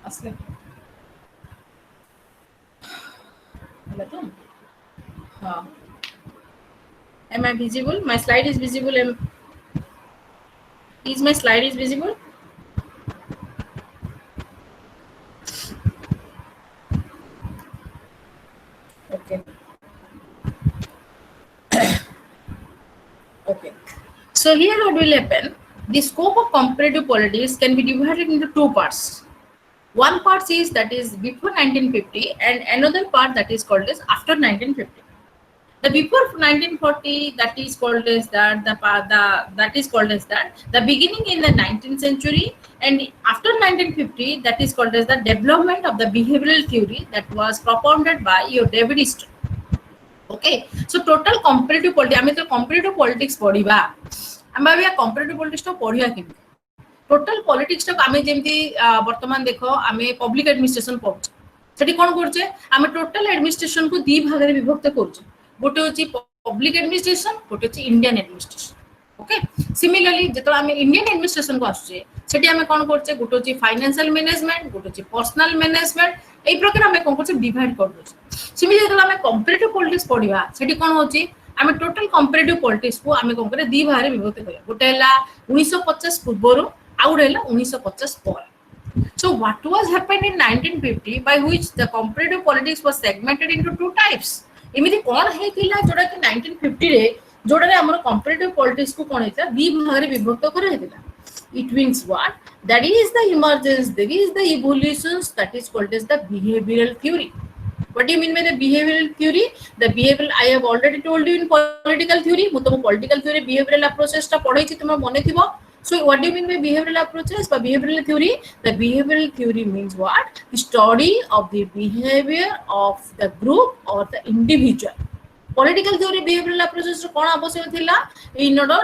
Asla. Am I visible? My slide is visible. Is my slide is visible? Okay. Okay. So here what will happen? The scope of comparative politics can be divided into two parts. One part is that is before 1950 and another part that is called as after 1950. The before 1940 that is called as that is called as the beginning in the 19th century, and after 1950 that is called as the development of the behavioral theory that was propounded by your David Easton. Okay, so total comparative politics आमे तो comparative politics पढ़िबा आमे भी comparative politics तो पढ़िया कि total politics टा आमे जेमती वर्तमान देखो आमे पब्लिक एडमिनिस्ट्रेशन पढछ सेठी कोन करछे आमे टोटल एडमिनिस्ट्रेशन को दी भाग रे विभक्त करछ गोटे होची पब्लिक एडमिनिस्ट्रेशन गोटे होची इंडियन एडमिनिस्ट्रेशन ओके सिमिलरली जेतो आमे इंडियन एडमिनिस्ट्रेशन को आछे सेठी आमे कोन करछे गोटे होची फाइनेंशियल मैनेजमेंट गोटे होची पर्सनल मैनेजमेंट एई प्रकार आमे कोन करछे डिवाइड कर दछ सिमिलरली जेतो आमे कंपैरेटिव पॉलिटिक्स पढिबा सेठी कोन होची आमे टोटल कंपैरेटिव पॉलिटिक्स को आमे कोन करे दी भाग रे विभक्त करिया गोटे हला 1950 पूर्वरो out 1950 पर. So what was happened in 1950 by which the comparative politics was segmented into two types. एमिति कोन हेतिला जोडा कि 1950 रे जोडा रे हमर comparative politics को कोन हेता दी भाग रे विभक्त कर हेतिला. It means what? That is the emergence, there is the evolutions that is called as the behavioral theory. What do you mean by the behavioral theory? The behavioral I have already told you in political theory. मु तो political theory behavioral approaches टा पढै छि तुम मने थिबो. So what do you mean by behavioral approaches? By behavioral theory, the behavioral theory means what? The study of the behavior of the group or the individual. Political theory behavioral approaches कौन आवश्यक थिला? In order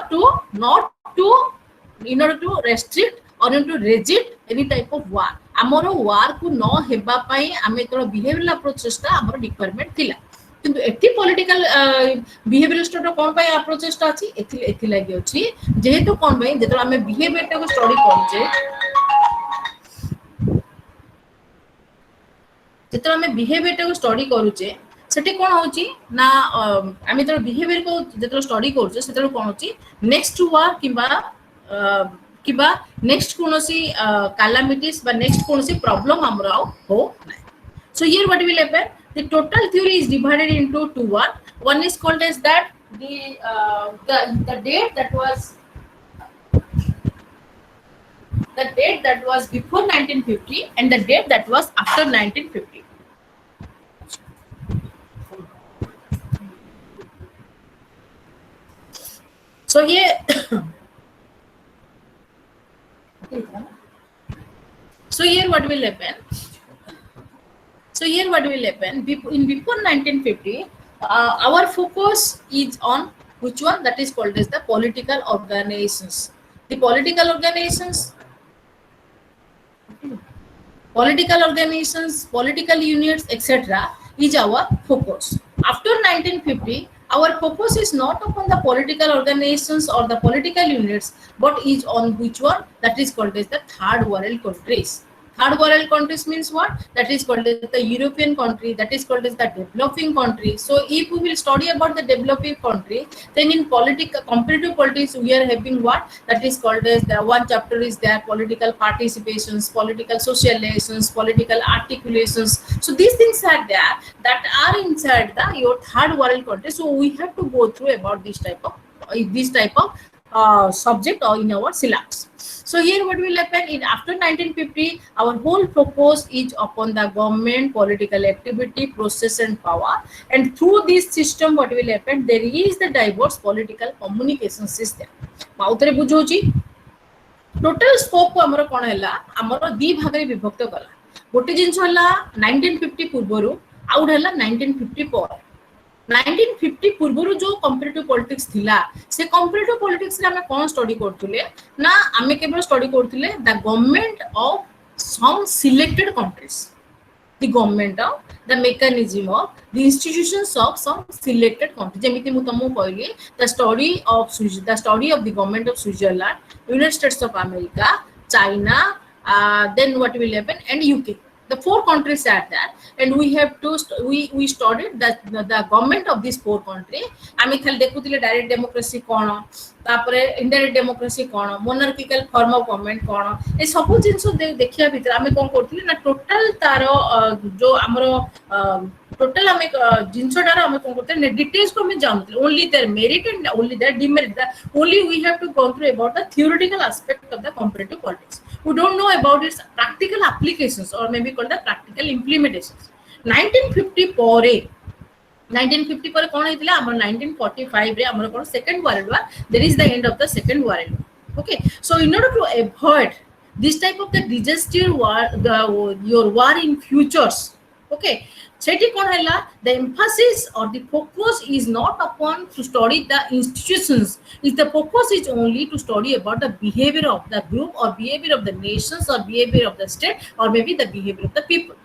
to restrict or to resist any type of war. आमरो war को न हेबा पई आमे तो behavioral approaches ता आमरो requirement थिला. किंतु एथि पॉलिटिकल बिहेवियरल स्टडी कोन पय अप्रोचेस ता अछि एथि लागि अछि जेहेतु कोन पय जेतो हमें बिहेवियर टा को स्टडी करछे जेतो हमें बिहेवियर टा को स्टडी करूचे सेठी कोन होची ना आमे तो बिहेवियर को जेतो स्टडी करछे सेतो कोन होची नेक्स्ट वार किबा नेक्स्ट कोनोसी कैलामिटीज बा नेक्स्ट कोनोसी प्रॉब्लम हमरा हो नै. So here what will happen? The total theory is divided into two. One is called as that the date that was before 1950 and the date that was after 1950. So here, so here what will happen? So here what will happen? Before 1950, our focus is on which one? That is called as the political organizations. The political organizations, political units, etc. is our focus. After 1950, our focus is not upon the political organizations or the political units, but is on which one? That is called as the third world countries. Third world countries means what? That is called as the European country, that is called as the developing country. So if we will study about the developing country, then in comparative politics, we are having what? That is called as the one chapter is there, political participations, political socializations, political articulations. So these things are there that are inside the your third world country. So we have to go through about this type of subject or in our syllabus. So here what will happen in after 1950, our whole focus is upon the government, political activity, process and power. And through this system, what will happen? There is the diverse political communication system. माउतरे बुझोची total scope को हमरो कोन हैला हमरो दी भागरे विभक्त कला गोटे जिंस हला 1950 पूर्वरु आउट हला 1950 पर 1950 पूर्वरु जो कंपैरेटिव पॉलिटिक्स थिला से कंपैरेटिव पॉलिटिक्स रे हमें कोन स्टडी करथुले ना हमें केवल स्टडी करथुले the government of some selected countries the government of the mechanism of the institutions of some selected country जेमिति मु तमु कहली the study of the government of Switzerland United States of America China then what will happen and UK. The 4 countries are there, and we have to we studied that the government of these 4 country. आमे खाली देखुतिले direct democracy कोन तापरे indirect democracy कोन monarchical form of government कोन ए सब जिंस देखिया भीतर आमे कोन करथिले ना टोटल तारो जो हमरो टोटल आमे जिंसडार आमे कोन करथिले डिटेल्स को हमें जानथिले only their merit and only their demerit only we have to go through about the theoretical aspect of the comparative politics. We don't know about its practical applications or maybe called the practical implementations. 1950 ପରେ 1950 ପରେ कोन हेतिला हमर 1945 रे हमर कोन second world war there is the end of the second world war. Okay, so in order to avoid this type of the disaster war, your war in futures, okay, सेठी कोन हैला the emphasis or the focus is not upon to study the institutions, is the focus is only to study about the behavior of the group or behavior of the nations or behavior of the state or maybe the behavior of the people.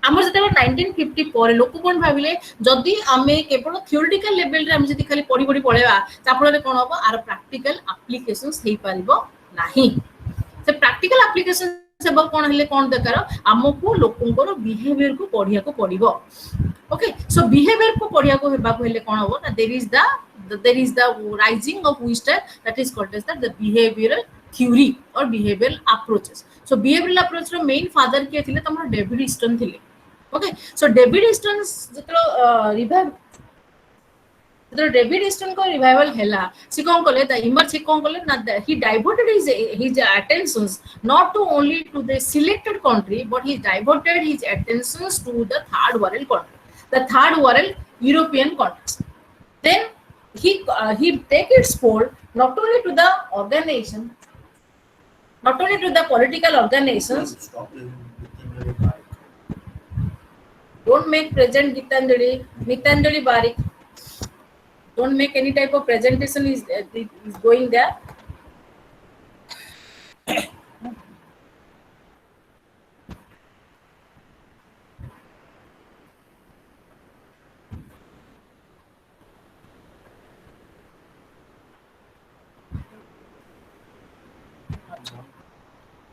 हमर जते 1950 ପରେ लोक कोन भाबिले जदी आमे केवल theoretical level रे हम जदी खाली पढी पढी पळेबा तापळे रे कोन होबो आर प्रैक्टिकल एप्लीकेशंस हेई परिबो नाही से प्रैक्टिकल एप्लीकेशन सेबा कोन हले कोन दकार हमकु लोकंकर बिहेवियर को पढिया को पडिबो. ओके, सो बिहेवियर को पढिया को हेबा को हले कोन होबो ना there is the rising of विस्टर that is called as the behavioural theory or behavioural approaches. So behavioural approach रो मेन फादर के थिले तमर डेविड ईस्टन थिले. Okay, so David Easton David Easton को revival हैला सी कोन कोले द इमर सी कोन कोले ना he diverted his attentions not to only to the selected country but he diverted his attentions to the third world country, the third world European countries. Then he take its hold not only to the organization, not only to the political organizations. Don't make present Gitanjali Barik. Don't make any type of presentation is going there.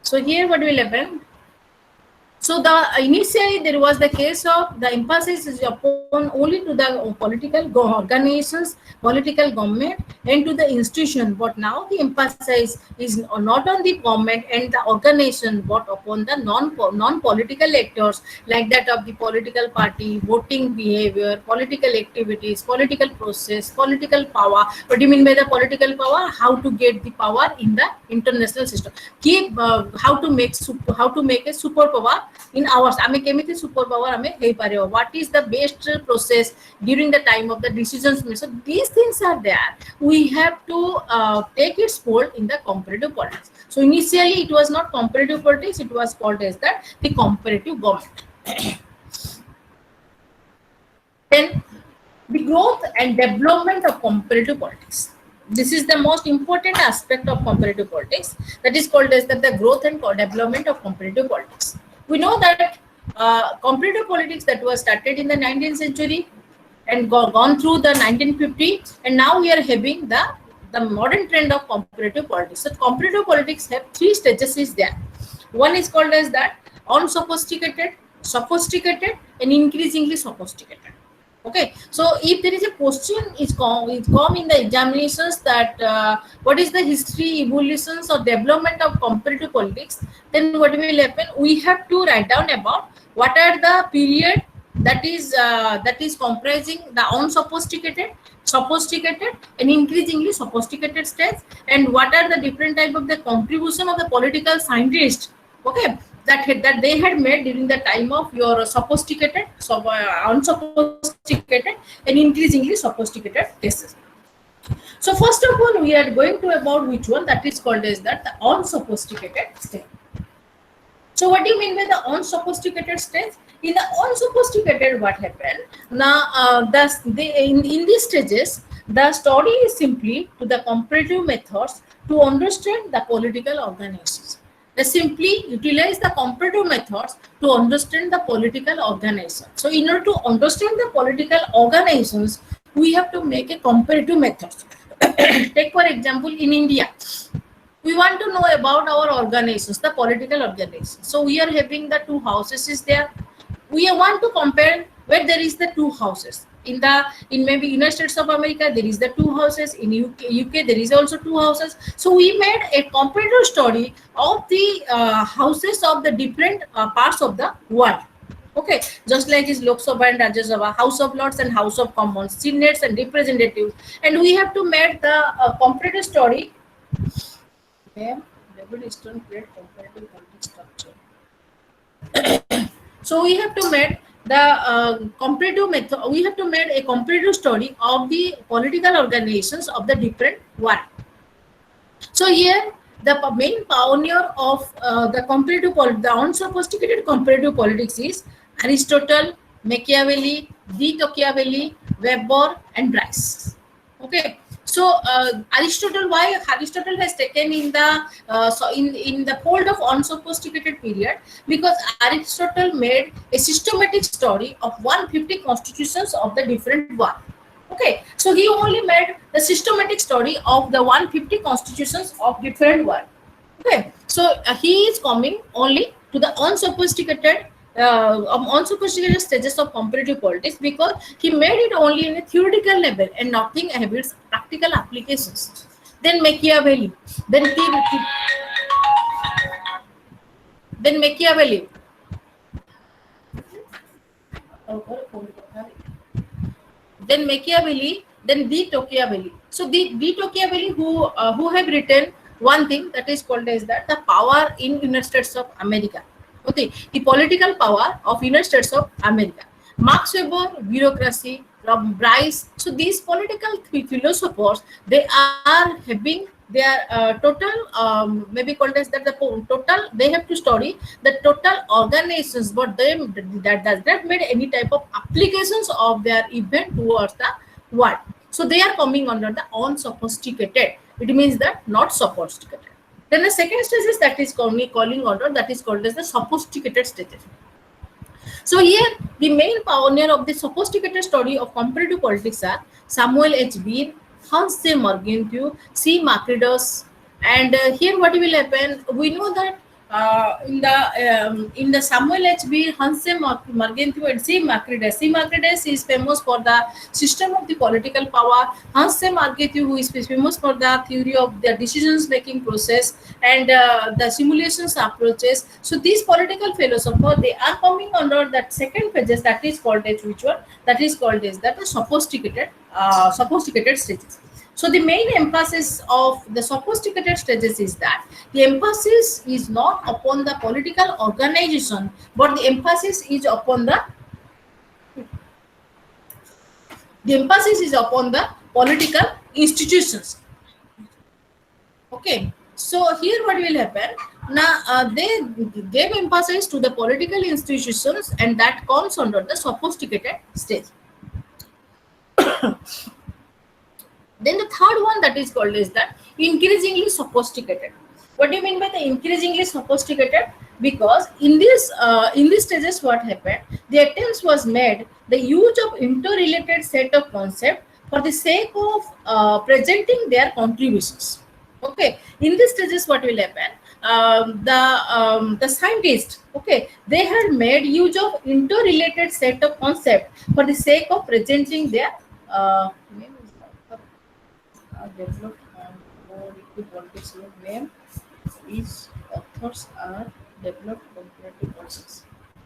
So here what will happen? So the initially there was the case of the emphasis is upon only to the political organizations, political government, and to the institution. But now the emphasis is not on the government and the organization, but upon the non-political actors like that of the political party, voting behavior, political activities, political process, political power. What do you mean by the political power? How to get the power in the international system? How to make a superpower in hours ame kemiti superpower ame hei paribo, what is the best process during the time of the decisions made. So these things are there, we have to take its hold in the comparative politics. So initially it was not comparative politics, it was called as that the comparative government. Then the growth and development of comparative politics. This is the most important aspect of comparative politics, that is called as that the growth and development of comparative politics. We know that comparative politics that was started in the 19th century and gone through the 1950, and now we are having the modern trend of comparative politics. So comparative politics have three stages is there. One is called as that unsophisticated, sophisticated, and increasingly sophisticated. Okay, so if there is a question is come in the examinations that what is the history, evolutions, or development of comparative politics, then what will happen? We have to write down about what are the period that is comprising the unsophisticated, sophisticated, and increasingly sophisticated states, and what are the different type of the contribution of the political scientists. Okay, that they had made during the time of your sophisticated, unsophisticated, and increasingly sophisticated cases. So first of all, we are going to about which one, that is called as that the unsophisticated state. So what do you mean by the unsophisticated states? In the unsophisticated, what happened now? In these stages, the study is simply to the comparative methods to understand the political organizations. They simply utilize the comparative methods to understand the political organization. So in order to understand the political organizations, we have to make a comparative methods. Take for example, in India, we want to know about our organizations, the political organizations. So we are having the two houses is there. We want to compare where there is the two houses. In maybe United States of America, there is the two houses. In UK there is also two houses. So we made a comparative study of the houses of the different parts of the world. Okay, just like is Lok Sabha and Rajya Sabha, House of Lords and House of Commons, Senates and Representatives, and we have to make the comparative study. David Easton create comparative structure. So we have to make the comparative method. We have to make a comparative study of the political organizations of the different world. So here the main pioneer of the comparative the unsophisticated comparative politics is Aristotle, Machiavelli, De Tocqueville, Weber, and Bryce. Okay. So Aristotle, why Aristotle has taken in the in the fold of unsophisticated period? Because Aristotle made a systematic study of 150 constitutions of the different world. Okay, so he only made the systematic study of the 150 constitutions of different world. Okay, so he is coming only to the unsophisticated stages of comparative politics, because he made it only in a theoretical level and nothing have its practical applications. Then Machiavelli, then Machiavelli. Then Machiavelli, then De Tocqueville. So De Tocqueville, who have written one thing that is called as that the power in United States of America. Okay, the political power of United States of America. Max Weber, bureaucracy, Bryce. So these political philosophers, they are having their total maybe called as that the total. They have to study the total organizations, but that does not made any type of applications of their event towards the world. So they are coming under the unsophisticated. It means that not sophisticated. Then the second stage is that is calling under, that is called as the sophisticated stages. So here the main pioneer of the sophisticated study of comparative politics are Samuel H. Beer, Hans J. Morgenthau, C. Macredus, and here what will happen? We know that in the Samuel H. Beer, Hans J. Morgenthau, and C. Macredus. C. Macredus is famous for the system of the political power. Hans J. Morgenthau, who is famous for the theory of the decisions making process and the simulations approaches. So these political philosophers, they are coming under that second phases, that is called as which one? That is called as that the sophisticated stages. So the main emphasis of the sophisticated stages is that the emphasis is not upon the political organization, but the emphasis is upon the political institutions. Okay, so here what will happen now, they gave emphasis to the political institutions, and that comes under the sophisticated stage. Then the third one that is called is that increasingly sophisticated. What do you mean by the increasingly sophisticated? Because in these stages what happened, the attempts was made the use of interrelated set of concepts for the sake of presenting their contributions. Okay, in these stages what will happen, the scientists, okay, they had made use of interrelated set of concepts for the sake of presenting their developed comparative politics. Name is authors are developed comparative politics.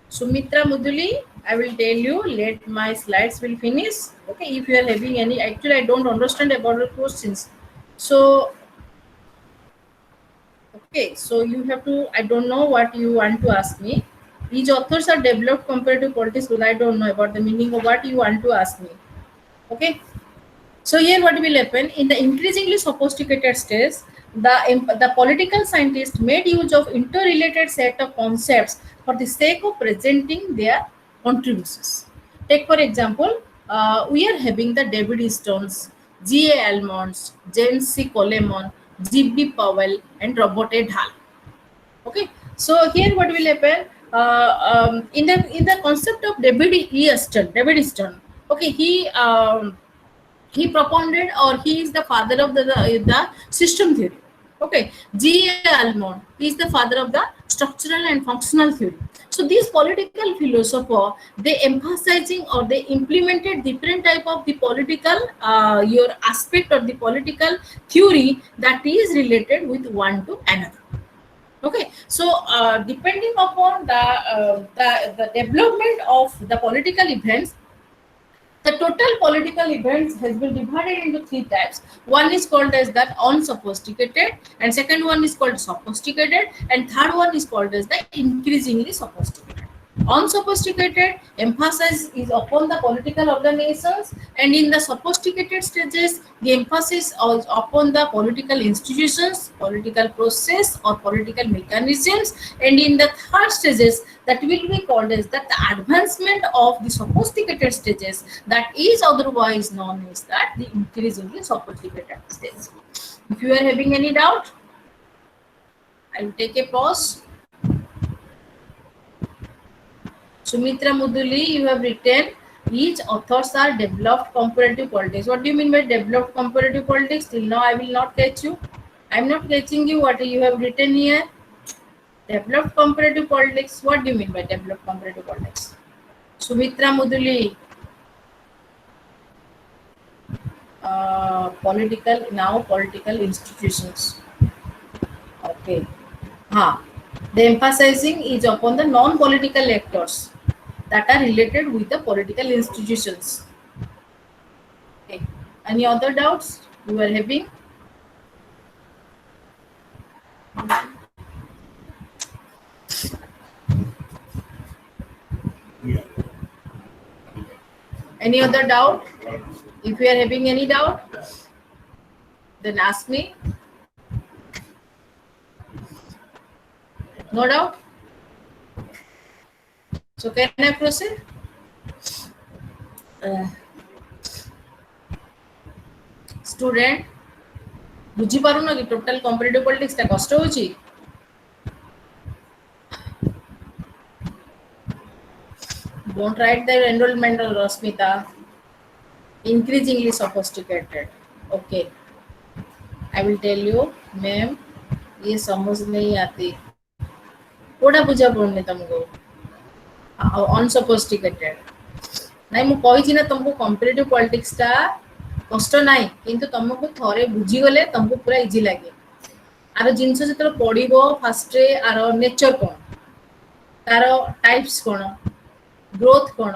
Sumitra Muduli, I will tell you, let my slides will finish. Okay, if you are having any, actually I don't understand about the questions. So, okay, so you have to, I don't know what you want to ask me. These authors are developed comparative politics, but I don't know about the meaning of what you want to ask me. Okay. So here what will happen, in the increasingly sophisticated stage, the political scientists made use of interrelated set of concepts for the sake of presenting their contributions. Take for example, we are having the David Stones, G.A. Almonds, James C. Coleman, G.B. Powell, and Robert A. Dahl. Okay, so here what will happen, in the concept of David Stone. Okay, he propounded, or he is the father of the system theory. Okay, G.A. Almond is the father of the structural and functional theory. So these political philosophers, they emphasizing or they implemented different type of the political your aspect or the political theory that is related with one to another. Okay, so depending upon the development of the political events, the total political events has been divided into three types. One is called as that unsophisticated, and second one is called sophisticated, and third one is called as the increasingly sophisticated. Unsophisticated emphasis is upon the political organizations, and in the sophisticated stages, the emphasis is upon the political institutions, political process, or political mechanisms, and in the third stages, that will be called as that the advancement of the sophisticated stages, that is otherwise known as that the increasingly sophisticated stage. If you are having any doubt, I will take a pause. Sumitra Muduli, you have written, each authors are developed comparative politics. What do you mean by developed comparative politics? Till now I will not catch you. I am not catching you. What you have written here? Developed comparative politics. What do you mean by developed comparative politics? Sumitra Muduli. Political institutions. Okay. The emphasizing is upon the non-political actors that are related with the political institutions. Okay. Any other doubts you are having? Any other doubt? If you are having any doubt, then ask me. No doubt? So can I proceed? Student, बुझी पारो ना कि total competitive politics टा कष्ट होची. Don't write the enrollment, Rasmita. Increasingly sophisticated. Okay. I will tell you, ma'am, ये समझ नहीं आती. कोड़ा बुझा पड़ने तुमको. Unsophisticated. नहीं मु कही छी ना तुमको कॉम्पिटिटिव पॉलिटिक्स टा कष्ट नाही, किंतु तुमको थोड़े बुझी गले तुमको पूरा इजी लागे. आरो जिंस जतरो पढिबो फास्ट रे आरो नेचर कोन, तारो टाइप्स कोन, ग्रोथ कोन,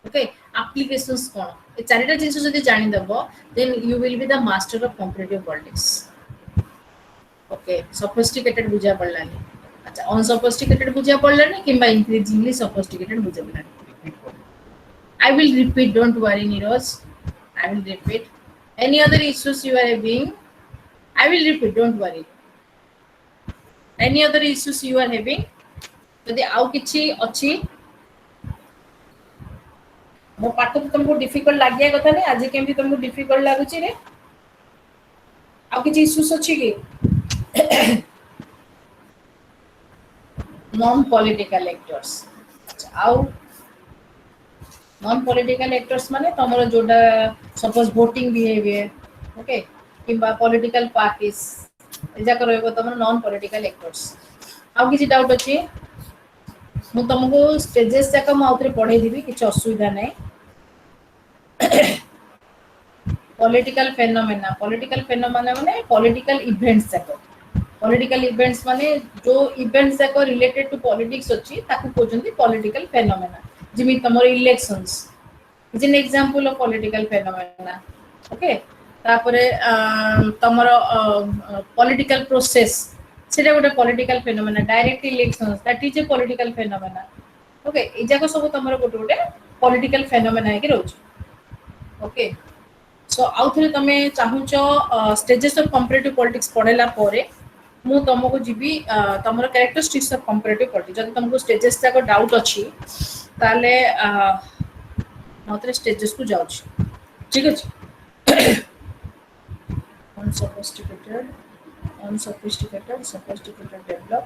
ओके, एप्लीकेशंस कोन, ए चारिटा जिनिस जदि जानि दबो then you will be the master of competitive politics okay sophisticated बुझा पड़लानी अच्छा अनसोफिस्टिकेटेड बुझा पड़लानी किंबा इंक्रीजिंगली सोफिस्टिकेटेड बुझा पड़लानी I will repeat, don't worry, Niraj. I will repeat. Any other issues you are having? I will repeat, don't worry. Any other issues you are having? ଯଦି ଆଉ କିଛି ଅଛି ମୋ ପାଠ ତ ତମକୁ ଡିଫିକଲ୍ଟ ଲାଗିବା କଥା ନାହିଁ ଆଜି କେମିତି ତମକୁ ଡିଫିକଲ୍ଟ ଲାଗୁଛି ରେ ଆଉ କିଛି ଇସ୍ୟୁସ୍ ଅଛି କି ନନ୍ ପଲିଟିକାଲ ଆକ୍ଟର୍ସ ଆଚ୍ଛା ଆଉ नॉन पॉलिटिकल एक्टर्स माने तमरो जोडा सपोज वोटिंग बिहेवियर ओके किंबा पॉलिटिकल पार्टीज एजा करबो तमरो नॉन पॉलिटिकल एक्टर्स आउ किछि डाउट अछि मु तुमको स्टेजेस जाक म आउतरे पढाई दिबी किछि असुविधा नै पॉलिटिकल फेनोमेना माने पॉलिटिकल इवेंट्स जाक पॉलिटिकल इवेंट्स माने जो इवेंट्स जाक रिलेटेड टू पॉलिटिक्स अछि ताकू कोजंती पॉलिटिकल फेनोमेना जिमी तमरो elections is an example of political phenomena okay तापरे तमरो पॉलिटिकल प्रोसेस सेटा गोटे political phenomena direct elections that is a political phenomena okay ए जाको सब तमरो गोटे गोटे पॉलिटिकल फेनोमेना है कि रोज ओके सो आउ थरे तमे चाहुचो स्टेजेस ऑफ कंपैरेटिव पॉलिटिक्स पढेला परे मु तुमको जीबी तमरो कैरेक्टरिस्टिक्स ऑफ कंपैरेटिव पॉलिटिक्स जदि तुमको स्टेजेस जाको डाउट अछि ताले मात्र स्टेजेस को जाउछ ठीक अछि unsophisticated sophisticated develop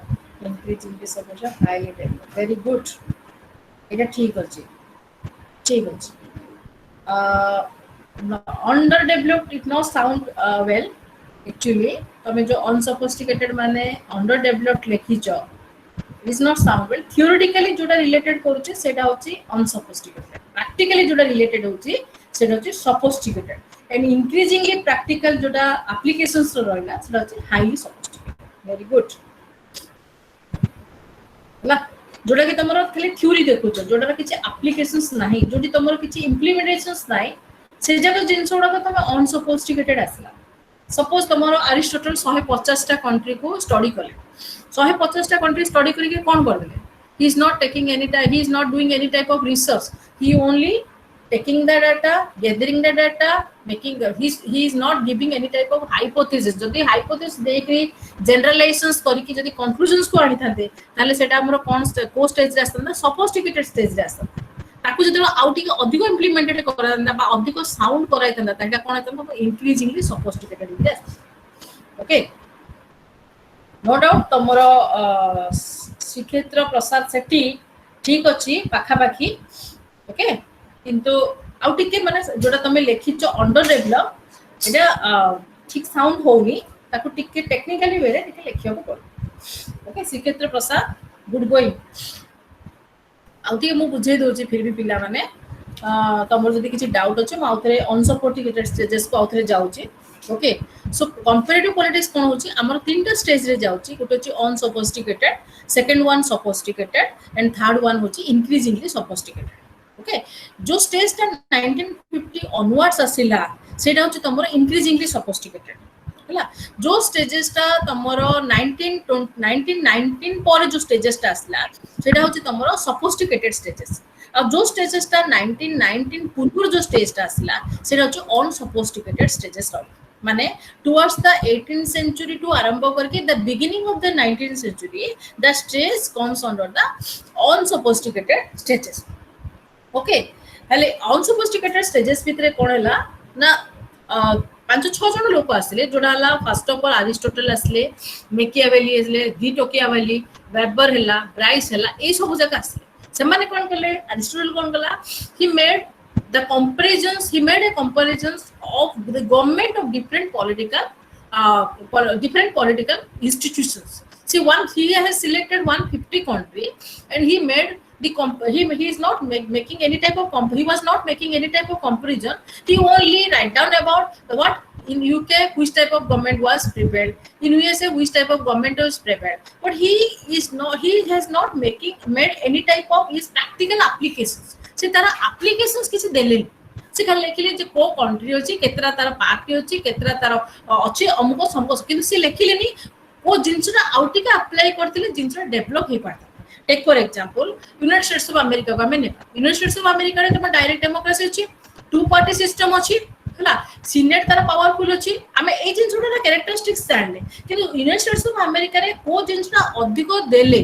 increase in this solution highly develop very good এটা ঠিক আছে under developed it not sound well actually तमे जो अनसोफिस्टिकेटेड माने अंडर डेवलप्ड लेखिचो is not sound well theoretically जोटा रिलेटेड करूचे सेटा होची unsophisticated practically जोटा रिलेटेड होची सेटा होची sophisticated and increasingly practical जोटा applications रो रहला सेटा होची highly sophisticated very good ला जोटा कि तमरो खाली थ्योरी देखुचो जोटा किछि एप्लीकेशंस नाही जोटी तमरो किछि इंप्लीमेंटेशंस नाही से जगह जिंस उडा को तमे अनसोफिस्टिकेटेड आसला सपोज तमरो अरिस्टोटल 150 टा कंट्री को स्टडी करले 150 टा कंट्री स्टडी करके कोन कर देले he is not taking any time he is not doing any type of research he only taking the data gathering the data making he is not giving any type of hypothesis जदी hypothesis देखि generalizations करिकि जदी conclusions को आनी थाते ताले सेटा हमरो कोन को stage रे आस्तन sophisticated स्टेज रे आस्तन ताकू जदी आउटिक अधिक इंप्लीमेंटेड करांदा बा अधिक साउंड कराइतंदा ताका कोन तम increasingly sophisticated with okay no doubt तमरो श्रीक्षेत्र प्रसाद सेठी ठीक अछि पाखा पाखी ओके किंतु आउटिके माने जोटा तमे लेखिचो अंडर डेवलप एटा ठीक साउंड होनी ताकू टिके टेक्निकली वे रे टिके लेखियो को पड़ ओके श्रीक्षेत्र प्रसाद गुड गोइंग आउटिके मु बुझे दोची फिर भी पिला माने तमरो जदी किछि डाउट अछि म आउथरे अनसपोर्टिकेटेड स्टेजेस को आउथरे जाउची ओके सो कंपैरेटिव पॉलिटिक्स कोन होची हमर तीनटा स्टेज रे जाउची गोटे होची unsophisticated second one sophisticated and third one होची इंक्रीजिंगली सोफिस्टिकेटेड ओके जो स्टेज ता 1950 ऑनवर्ड्स आसिला सेटा होची तमरो इंक्रीजिंगली सोफिस्टिकेटेड हला जो स्टेजेस ता तमरो 1919 पर जो स्टेजेस ता आसिला सेटा होची तमरो सोफिस्टिकेटेड स्टेजेस अब जो स्टेजेस ता 1919 पूर्व जो स्टेज ता आसिला सेटा होची अनसोफिस्टिकेटेड स्टेजेस माने towards the 18th century to आरंभ करके the beginning of the 19th century the stage comes under the unsophisticated stages okay हले unsophisticated stages भितरे कोन हला ना 5-6 जण लोक आसले जोडा हला फर्स्ट ऑफ ऑल अरिस्टोटल आसले मैकियावेली आसले डी टोकियावेली वेबर हला ब्राइस हला ए सब जगह आसले से माने कोन करले अरिस्टोटल कोन कला he made the comparisons he made a comparisons of the government of different political institutions see he has selected 150 country and he made the he is not making any type of he was not making any type of comparison he only write down about what in UK which type of government was prepared in USA which type of government was prepared but he has not made any type of his practical applications से तारा applications किसी देले से खाली लिखिले जे को country अछि केतरा तार party अछि केतरा तार अछि अमुक समको किंतु से लिखिलेनी वो जिनसरा आउटिका अप्लाई करथिले जिनसरा डेवलप हे पाता take for example United States of America को हमें यूनाइटेड स्टेट्स ऑफ अमेरिका रे तम डायरेक्ट डेमोक्रेसी अछि टू पार्टी सिस्टम अछि हला सीनेट तार पावरफुल अछि हमें ए जिनसरा कैरेक्टरिस्टिक्स जानले कि यूनाइटेड स्टेट्स ऑफ अमेरिका रे को जिनसरा अधिक देले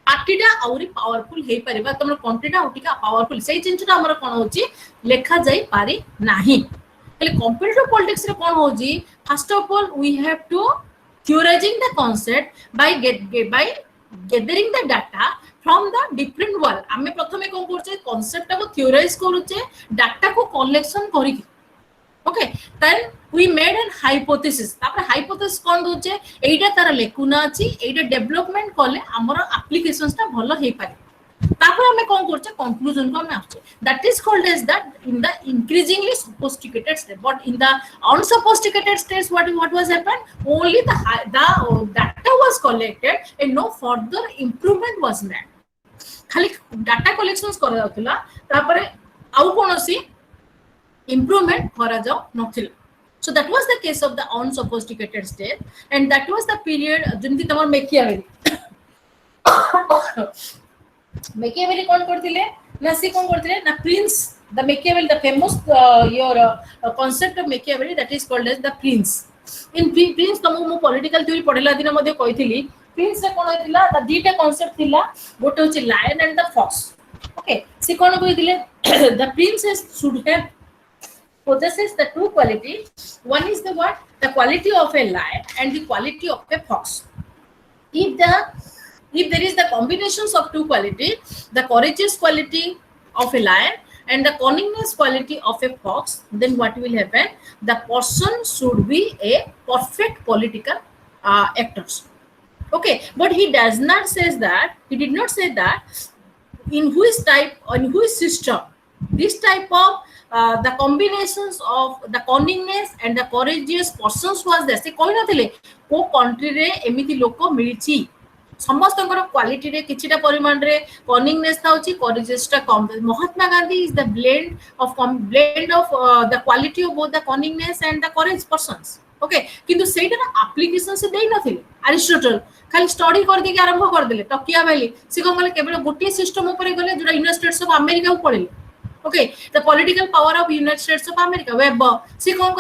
पार्टीटा आउरी पावरफुल हे परिबा तमर कंट्रीटा आउटिका पावरफुल सेही जिनसटा हमर कोन होची लेखा जाई पारी नाही એટલે competitive politics रे कोन होजी first of all we have to theorizing the concept by gathering the data from the different world आमे प्रथमे कोन करछे कांसेप्ट को theorize करूचे डाटा को कलेक्शन करी okay then we made an hypothesis तापर हाइपोथेसिस कोन दोचे एटा तार लेकुना अछि एटा डेवलपमेंट करले हमर एप्लीकेशंस ता भलो हे पारे तापर हमें कोन करछे कंक्लूजन को हमें आछे that is called as that in the increasingly sophisticated state but in the unsophisticated states what was happened only the data was collected and no further improvement was made खाली डाटा कलेक्शंस करा जातला तापर आउ कोनोसी improvement करा जाउ नथिला so that was the case of the unsophisticated state and that was the period जंती तमर मेकियावेली मेकियावेली कोन करथिले ना सी कोन करथिले ना prince the Machiavelli the famous your concept of Machiavelli that is called as the prince in prince तमो मो political theory पढला दिन मध्ये कहिथिली prince रे कोन होइतिला द दीटा कांसेप्ट थिला गोटे होची lion and the fox okay सी कोन कहिथिले the princess should have possesses the two quality one is the what the quality of a lion and the quality of a fox if there is the combinations of two quality the courageous quality of a lion and the cunningness quality of a fox then what will happen the person should be a perfect political actors okay but he does not says that he did not say that in which type or in which system this type of the combinations of the cunningness and the courageous persons was there se koi nathile ko country re emiti loko milchi समस्तଙ୍କର quality रे किछिटा परिमाण रे cunningness थाउची courageous ता कम Mahatma Gandhi is the blend of the quality of both the cunningness and the courage persons okay किंतु सेटा ना एप्लीकेशन से देई नथिले अरिस्टोटल खाली स्टडी कर दे के आरंभ कर देले टकिया भैली से कोन गले केवल गोटी सिस्टम ऊपर गले जोरा यूनाइटेड स्टेट्स ऑफ अमेरिका को पड़िले okay the political power of United States of America Weber से कोन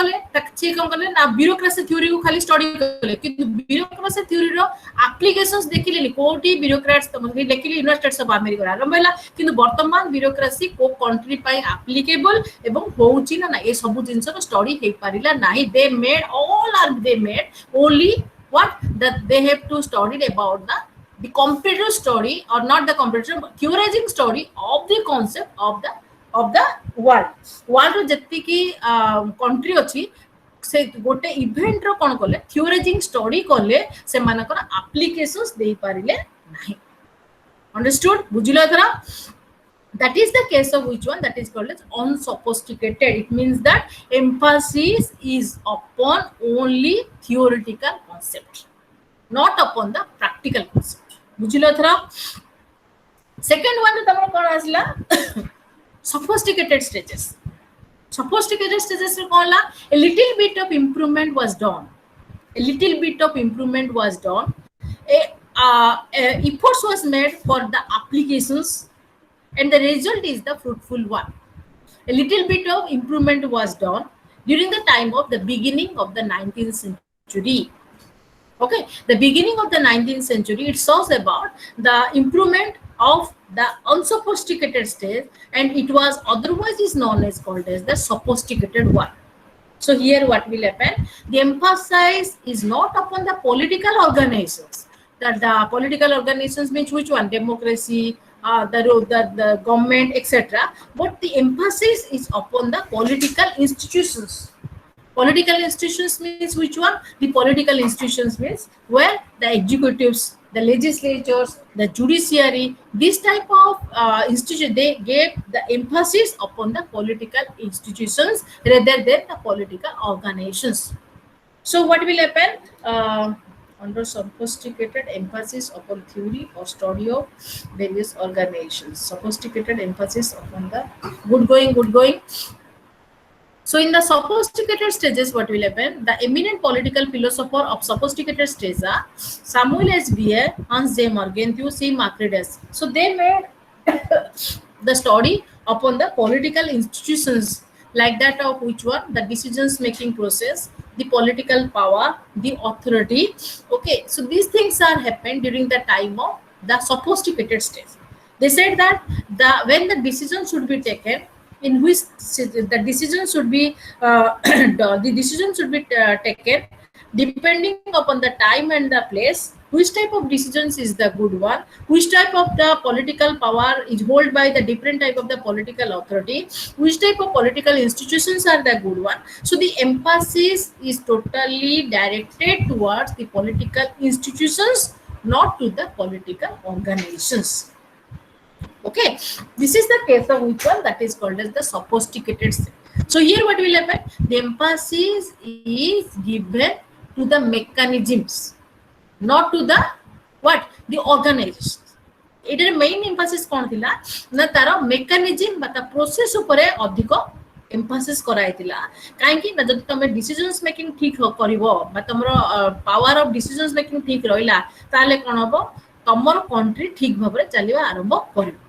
कले ना ब्यूरोक्रेसी थ्योरी को खाली स्टडी कले कि ब्यूरोक्रेसी थ्योरी रो एप्लीकेशंस देखिले कोटी ब्यूरोक्रेट्स तमके देखिले यूनाइटेड स्टेट्स ऑफ अमेरिका आरंभ होला किंतु वर्तमान ब्यूरोक्रेसी को कंट्री पाई एप्लीकेबल एवं होउची ना ए सब जिंस रो स्टडी हे पारिला नाही they made only what that they have to study about the comparative study or not the comparative theorizing study of the concept of the world रो जत्ती की कंट्री अछि से गोटे इवेंट रो कोन करले थियोराइजिंग स्टडी करले से मानकर एप्लीकेशंस देई पारिले नाही understood बुझिलो एथरा that is the case of which one that is called as unsophisticated it means that emphasis is upon only theoretical concept not upon the practical concept बुझिलो एथरा second one तमर कोन आसला sophisticated stages रे कोला a little bit of improvement was done efforts was made for the applications and the result is the fruitful one a little bit of improvement was done during the time of the beginning of the 19th century okay the beginning of the 19th century it shows about the improvement of the unsophisticated stage and it was otherwise is known as called as the sophisticated one so here what will happen the emphasis is not upon the political organizations that the political organizations means which one democracy the government etc but the emphasis is upon the political institutions means which one the political institutions means where the executives the legislatures the judiciary this type of institution they gave the emphasis upon the political institutions rather than the political organizations so what will happen under sophisticated emphasis upon theory or study of various organizations sophisticated emphasis upon the good going So in the sophisticated stages, what will happen? The eminent political philosopher of sophisticated stage are Samuel H. Beer, Hans J. Morgenthau, C. Markrides. So they made the study upon the political institutions like that of which one? The decisions making process, the political power, the authority. Okay, so these things are happened during the time of the sophisticated stage. They said that when the decision should be taken, in which the decision should be the decision should be taken depending upon the time and the place, which type of decisions is the good one, which type of the political power is held by the different type of the political authority, which type of political institutions are the good one. So the emphasis is totally directed towards the political institutions, not to the political organizations. Okay, this is the case of which one? That is called as the sophisticated state. So here what will happen? The emphasis is given to the mechanisms, not to the what? The organizations. एटार main emphasis कोन थिला ना तार mechanism बा ता process ऊपर अधिक एम्फासिस कराइतिला काहे कि ना जब तमे डिसिजंस मेकिंग ठीक करिवो बा तमरो पावर ऑफ डिसिजंस मेकिंग ठीक रहिला ताले कोन हबो तमर कंट्री ठीक भाबरे चलिबा आरंभ करिवो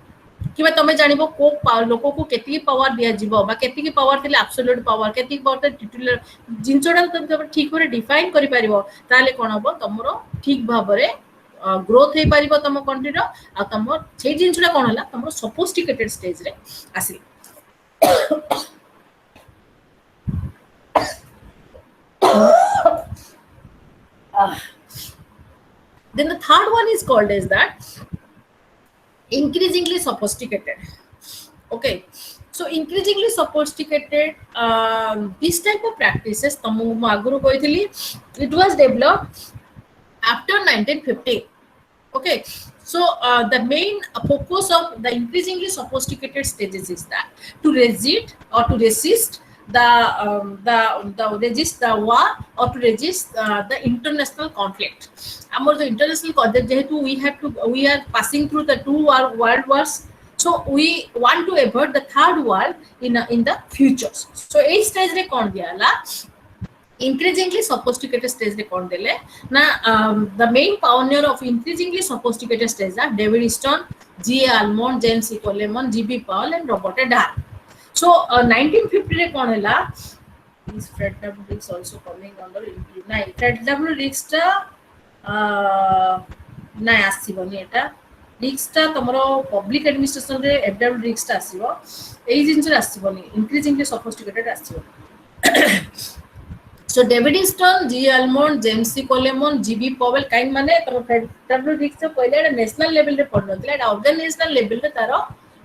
कि तमें जानव को लोक को केती पावर दिया जीवो बा केती पावर थिले एब्सोल्यूट पावर केती पावर टिटुलर जिंसडा तमे ठीक करे डिफाइन करि परिबो ताले कोन हबो तमरो ठीक भाबरे ग्रोथ हे परिबो तम कंट्री रो आ तम छै जिंसडा कोन हला तमरो सोफिस्टिकेटेड स्टेज रे आसी then the third one is called as that increasingly sophisticated. Okay, so increasingly sophisticated this type of practices it was developed after 1950. Okay, so the main focus of the increasingly sophisticated stages is that to resist or to resist resist the war or to resist the international conflict. Among the international conflict, we are passing through the two world wars, so we want to avoid the third world in the futures. So each stage re kon diala increasingly sophisticated stage re kon dele na the main pioneer of increasingly sophisticated stage are David Stone, G. Almond, James C. Coleman, G.B. Powell and Robert A. Dahl. So 1950 रे कोन हला इस Fred W. Riggs also coming under ना Fred W. Riggs टा ना आसीबनी एटा Riggs टा तमरो public administration रे F. W. Riggs टा आसीबो एई जिंस आसीबनी increasingly sophisticated आसीबो. So David Stone, G. Almond, James C. Coleman, G.B. Powell काइन माने तम Fred W. Riggs तो पहिले नेशनल लेवल रे पढनतिला एटा ऑर्गेनाइजेशनल लेवल रे तारो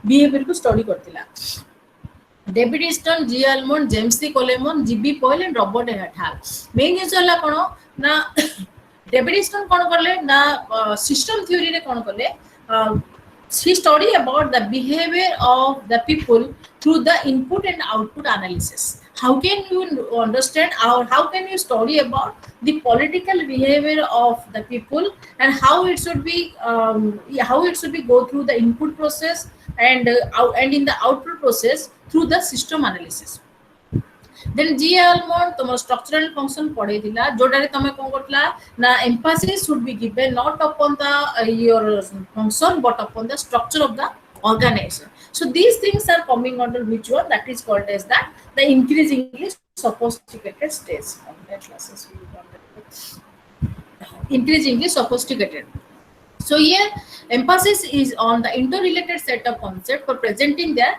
बिहेवियर को study करतिला. David Stone, G. Almond, James C. Coleman, G.B. Powell and Robert A. Dahl. Main news वाला कौनो ना David Stone कौनो करले ना system theory रे कौनो करले he study about the behavior of the people through the input and output analysis. How can you understand or how can you study about the political behavior of the people and how it should be go through the input process and in the output process through the system analysis. Then G. Almond तमर structural function पढ़े दिला जोड़ा रे तमे कोन करतला ना emphasis should be given not upon the your function but upon the structure of the organization. So these things are coming under which one? That is called as that the increasingly sophisticated stage. Classes increasingly sophisticated. So here emphasis is on the interrelated set of concepts for presenting their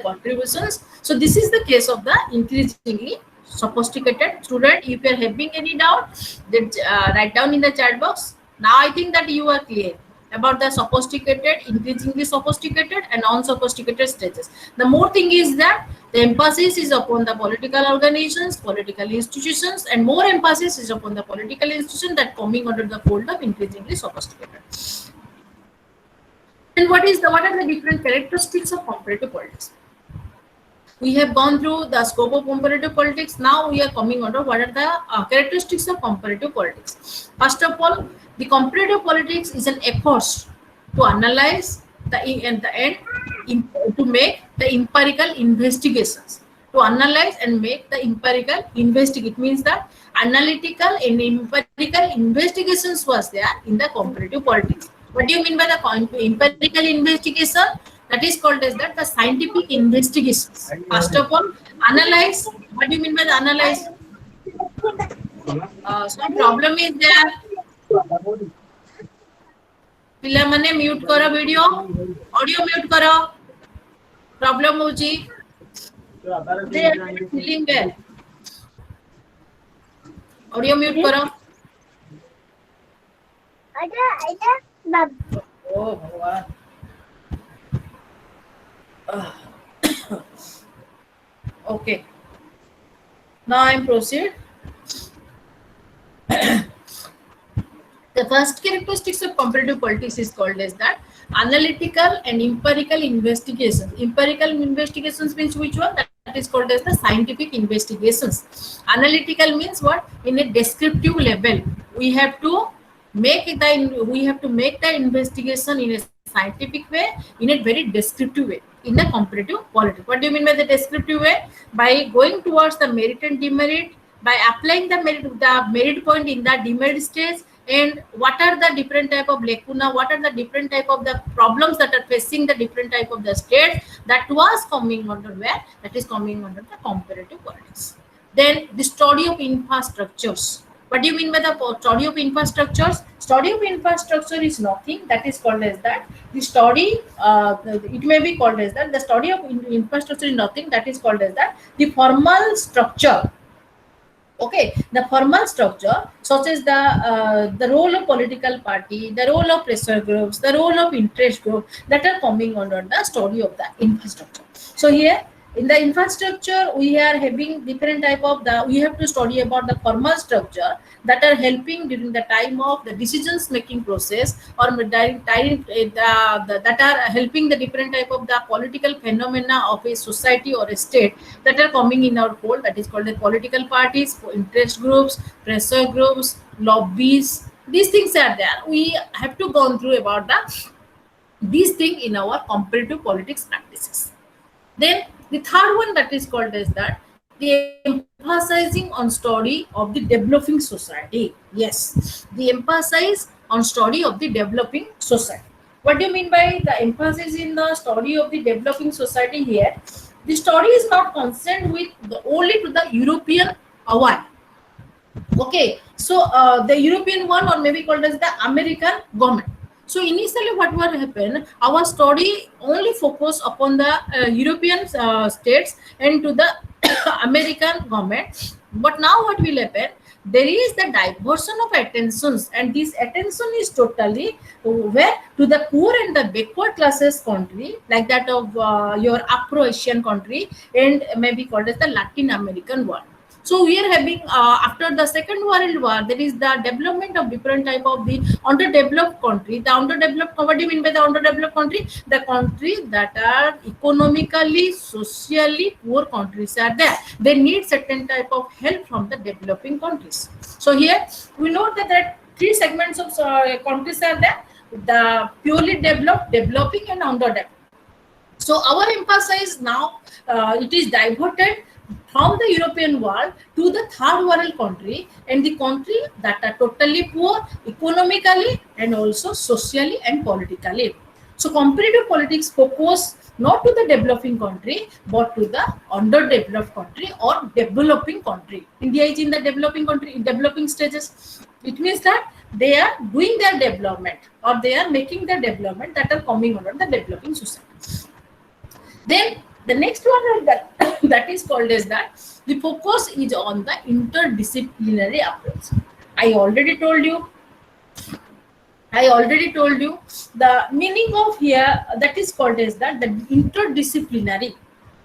contributions. So this is the case of the increasingly sophisticated. Student, if you are having any doubt, then write down in the chat box. Now I think that you are clear about the sophisticated, increasingly sophisticated and non-sophisticated stages. The more thing is that the emphasis is upon the political organizations, political institutions, and more emphasis is upon the political institution that coming under the fold of increasingly sophisticated. And what are the different characteristics of comparative politics? We have gone through the scope of comparative politics. Now we are coming under what are the characteristics of comparative politics. First of all, the comparative politics is an effort to analyze to make the empirical investigations to analyze and make the empirical investigate. It means that analytical and empirical investigations was there in the comparative politics. What do you mean by the empirical investigation? That is called as that the scientific investigations. First of all, analyze. What do you mean by the analyze? Some problem is there. पिला मने mute करो video audio mute करो problem होची दे feeling well audio mute करो ओ भगवान okay now I am proceed The first characteristics of comparative politics is called as that analytical and empirical investigations. Empirical investigations means which one? That is called as the scientific investigations. Analytical means what? In a descriptive level, we have to make the investigation in a scientific way, in a very descriptive way. In the comparative politics, what do you mean by the descriptive way? By going towards the merit and demerit, by applying the merit point in the demerit stage. And what are the different type of lacuna, what are the different type of the problems that are facing the different type of the states, that was coming under where? That is coming under the comparative politics. Then the study of infrastructures. What do you mean by the study of infrastructures? Study of infrastructure is nothing, that is called as that the study, it may be called as that the study of infrastructure is nothing, that is called as that the formal structure. Okay, the formal structure such as the role of political party, the role of pressure groups, the role of interest group, that are coming under the study of the infrastructure. So here in the infrastructure we are having different type of we have to study about the formal structure that are helping during the time of the decisions making process, or that are helping the different type of the political phenomena of a society or a state that are coming in our fold. That is called the political parties, interest groups, pressure groups, lobbies. These things are there. We have to go through about these things in our comparative politics practices. Then the third one, that is called as that the emphasizing on study of the developing society. Yes, the emphasis on study of the developing society. What do you mean by the emphasis in the study of the developing society here? The study is not concerned with only to the European one. Okay, so the European one, or maybe called as the American government. So initially what will happen, our study only focus upon the European states and to the American government. But now what will happen, there is the diversion of attentions, and this attention is totally where to the poor and the backward classes country, like that of your Afro-Asian country, and maybe called as the Latin American one. So we are having after the Second World War, there is the development of different type of the underdeveloped country. The underdeveloped, what do you mean by the underdeveloped country? The countries that are economically, socially poor countries are there. They need certain type of help from the developing countries. So here we know that there are three segments of countries are there: the purely developed, developing, and underdeveloped. So our emphasis now it is diverted from the European world to the third world country, and the country that are totally poor economically and also socially and politically. So comparative politics focus not to the developing country but to the underdeveloped country or developing country. India is in the developing country, in developing stages. It means that they are doing their development, or they are making their development that are coming under the developing society. Then the next one that is called as that the focus is on the interdisciplinary approach. I already told you the meaning of here, that is called as that the interdisciplinary.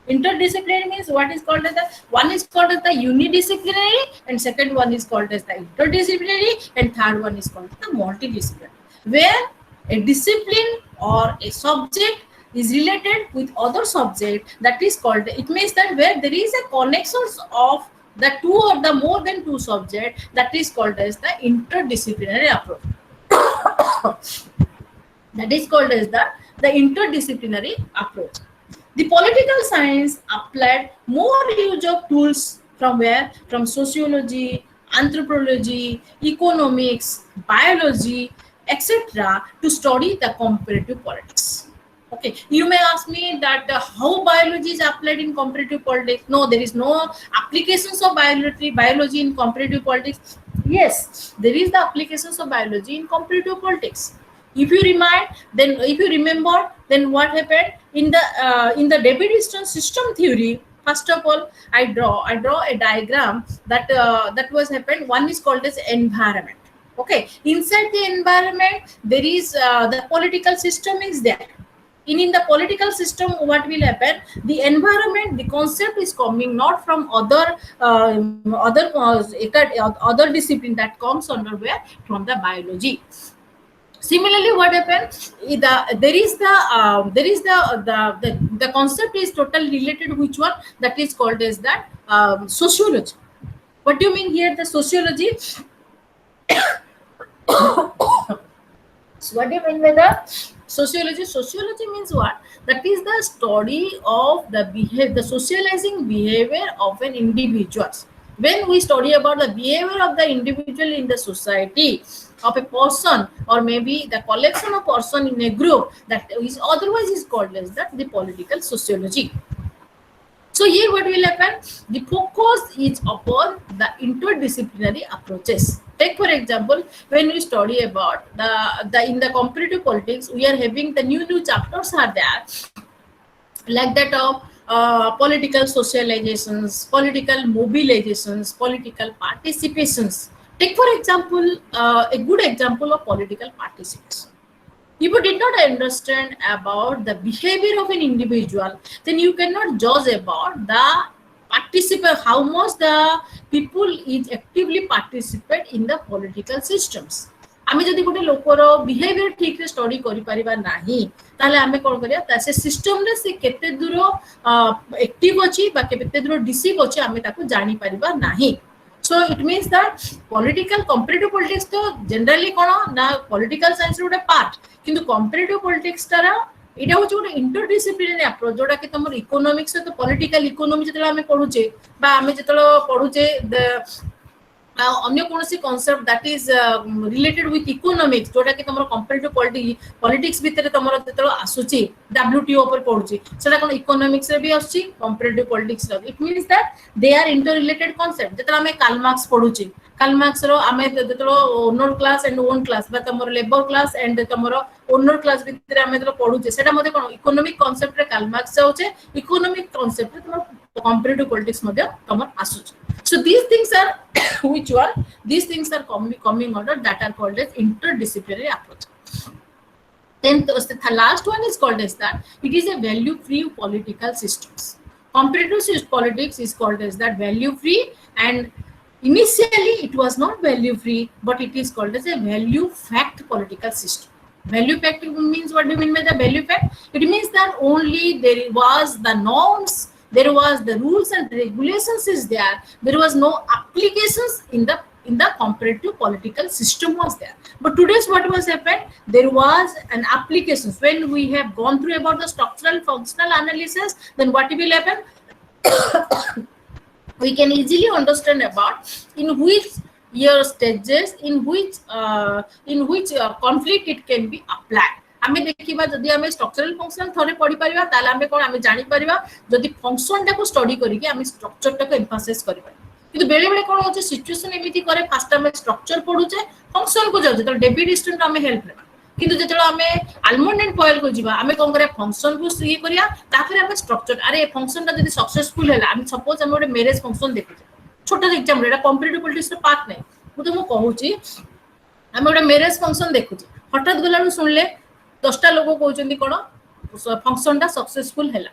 Interdisciplinary means what is called as the one is called as the unidisciplinary, and second one is called as the interdisciplinary, and third one is called the multidisciplinary, where a discipline or a subject is related with other subject. That is called, it means that where there is a connections of the two or the more than two subject, that is called as the interdisciplinary approach. That is called as the interdisciplinary approach. The political science applied more use of tools from where? From sociology, anthropology, economics, biology, etc. to study the comparative politics. Okay, you may ask me that how biology is applied in comparative politics. No, there is no applications of biology in comparative politics. Yes, there is the applications of biology in comparative politics. If you remind, then if you remember, then what happened in the David Easton system theory? First of all, I draw a diagram that that was happened. One is called as environment. Okay, inside the environment, there is the political system is there. In the political system, what will happen? The environment, the concept is coming not from other discipline that comes under where? From the biology. Similarly, what happens? There is the concept is totally related. Which one? That is called as that sociology. What do you mean here? The sociology. So what do you mean by the sociology? Sociology means what? That is the study of the behavior, the socializing behavior of an individual. When we study about the behavior of the individual in the society, of a person, or maybe the collection of person in a group, that is otherwise is called as that the political sociology. So here what will happen? The focus is upon the interdisciplinary approaches. Take for example, when we study about the in the comparative politics, we are having the new chapters are there, like that of political socializations, political mobilizations, political participations. Take for example, a good example of political participation. If you did not understand about the behavior of an individual, then you cannot judge about the participate, how much the people is actively participate in the political systems. आमे जदि गोटे लोकर behaviour ठीक रे study करि परिबा नाही ताले आमे कोन करिया ता से सिस्टम रे से केते दूर एक्टिव अछि बा केते दूर डिसीव अछि आमे ताको जानि परिबा नाही. So it means that comparative politics तो generally कौन ना political science रे गोटे part, किंतु comparative politics तारा इटा होची गोटे interdisciplinary approach जोटा कि तमर economics तो political economy जतला आमे पढुचे बा आमे जतला पढुचे अन्य कोनोसी concept that is related with economics जोटा कि तमर comparative politics भितर तमर जतला आसुची WTO पर पढुची सेटा कोन economics रे भी आसुची comparative politics रे. It means that they are interrelated concept. जतला आमे Karl Marx पढुची, Karl Marx रो आमे जतला owner class and own class बा तमर labor class and तमर owner class भितर आमे जतला पढुचे सेटा मध्ये कोन economic concept रे Karl Marx जाउचे, economic concept रे तमर comparative politics मध्ये तमर आसुची. So these things are which one? These things are coming under that are called as interdisciplinary approach. Then the last one is called as that it is a value-free political systems. Comparative politics is called as that value-free, and initially it was not value-free, but it is called as a value-fact political system. Value fact means, what do you mean by the value fact? It means that only there was the norms, there was the rules and regulations is there. There was no applications in the comparative political system was there. But today's what was happened? There was an application. When we have gone through about the structural functional analysis, then what will happen? We can easily understand about in which year stages, in which conflict it can be applied. आमे देखिबा जदि आमे structural function थरे पढि परिबा ताले आमे कोन आमे जानि परिबा जदि फंक्शन टाको स्टडी करिके आमे स्ट्रक्चर टाको एम्फासाइज करिबा. किंतु बेले बेले कोन होचे सिचुएशन एमिति करे फास्ट आमे स्ट्रक्चर पढुचे फंक्शन को जाउ जत डेविड ईस्टन आमे हेल्प लेबा. किंतु जतलो आमे आलमंड एंड पॉयल को जिबा आमे कोन करे फंक्शन को सी करिया ताफरे आमे स्ट्रक्चर अरे फंक्शन ता जदि सक्सेसफुल हैला आमे सपोज आमे ओडे मैरिज फंक्शन देखुचे छोटा एग्जांपल एटा कंपैरेटिव पॉलिटिक्स रे पार्ट नै मु तो मु कहूची आमे ओडे मैरिज फंक्शन देखुचे हठात गलाडू सुनले 10टा लोग कहउचंदी कोन फंक्शन ता सक्सेसफुल हैला.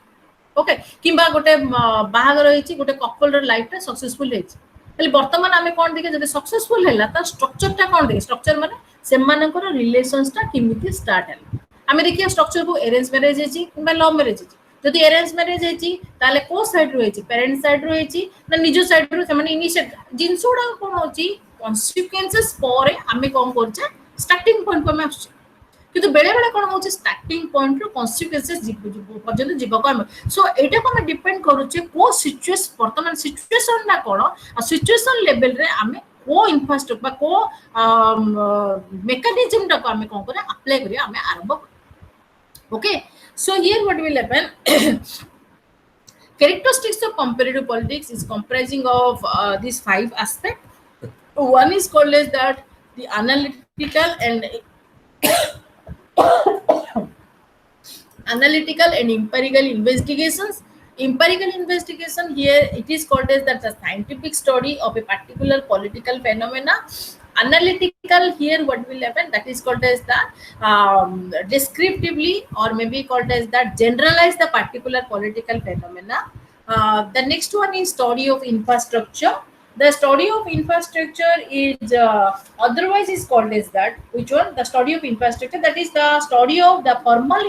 ओके किबा गोटे बाहागर होईची गोटे कपल र लाइफ ता सक्सेसफुल हेची तले वर्तमान आमे कोन देखे जदि सक्सेसफुल हैला ता स्ट्रक्चर ता कोन देखे स्ट्रक्चर माने सेमानकर रिलेशंस ता किमिति स्टार्ट हैला. आमे देखिया स्ट्रक्चर को अरेंज मैरिज हेची किबा लव मैरिज हेची. जदि अरेंज मैरिज हेची ताले को साइड रो हेची पेरेंट्स साइड रो हेची ना निजो साइड रो सेमाने इनिशिएट जिंसोडा कोन होची कॉन्सिक्वेंसेस परे आमे कोन करछे स्टार्टिंग पॉइंट पर आमे आछे কিন্তু বেলে বেলে কোন হচ্ছে স্টার্টিং পয়েন্ট ରୁ কনসিকুয়েন্সেস পর্যন্ত জীবক আমি সো এটা কোন ডিপেন্ড করুছে কো সিচুয়েশন বর্তমান সিচুয়েশন না কোন আর সিচুয়েশন লেভেল রে আমি কো ইনফ্রাস্ট্রাকচার বা কো মেকানিজম টাকে আমি কোন করে अप्लाई করি আমি আরম্ভ okay so here what will happen characteristics of comparative politics is comprising of these 5 aspects. One is called as that the analytical and empirical investigations. Empirical investigation here it is called as that the scientific study of a particular political phenomena. Analytical here what will happen that is called as the descriptively or maybe called as that generalize the particular political phenomena. The next one is study of infrastructure. The study of infrastructure is otherwise is called as that which one the study of infrastructure that is the study of the formal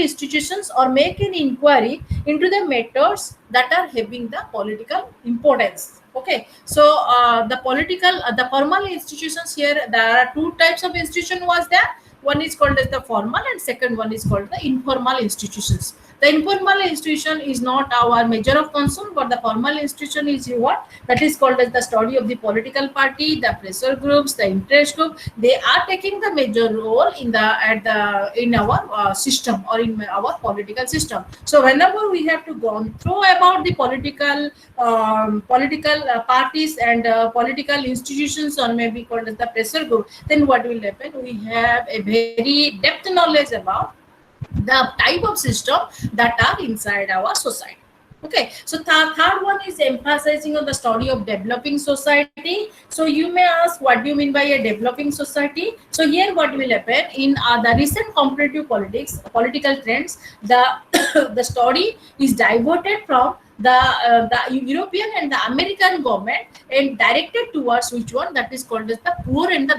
institutions or make an inquiry into the matters that are having the political importance. Okay so the formal institutions here there are 2 types of institution was there. One is called as the formal and second one is called the informal institutions. The informal institution is not our major of concern, but the formal institution is what that is called as the study of the political party, the pressure groups, the interest group. They are taking the major role in our system or in our political system. So whenever we have to go through about the political parties and political institutions or maybe called as the pressure group, then what will happen? We have a very depth knowledge about the type of system that are inside our society. Okay so the third one is emphasizing on the study of developing society. So you may ask what do you mean by a developing society. So here what will happen in the recent comparative political trends, the study is diverted from the European and the American government and directed towards which one that is called as the poor and the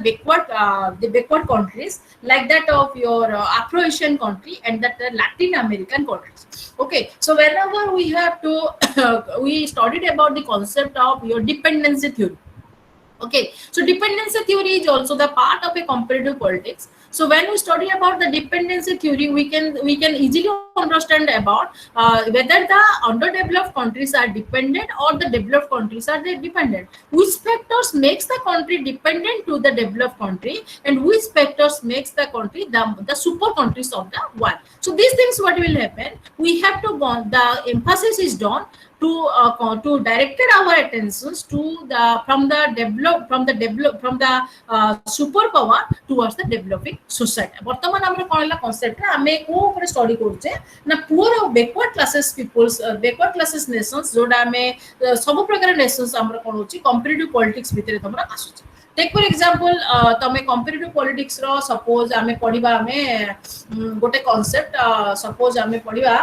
backward countries like that of your Afro-Asian country and that Latin American countries. Okay so whenever we have to we studied about the concept of your dependency theory. Okay so dependency theory is also the part of a comparative politics. So when we study about the dependency theory we can easily understand about whether the underdeveloped countries are dependent or the developed countries are they dependent, which factors makes the country dependent to the developed country and which factors makes the country the super countries of the world. So these things what will happen we have to go the emphasis is done to directed our attentions to the from the superpower towards the developing society. बर्तमान हमरे कोनला concept ना हमें को ऊपर study करछे ना poor और backward classes Nations जोडा हमें सब प्रकार नेशंस हमरे कोन होची कॉम्पिटिटिव पॉलिटिक्स भितरे हमरा आसुची. टेक फॉर एग्जांपल तमे कॉम्पिटिटिव पॉलिटिक्स रो सपोज हमें पढिबा हमें गोटे कांसेप्ट सपोज हमें पढिबा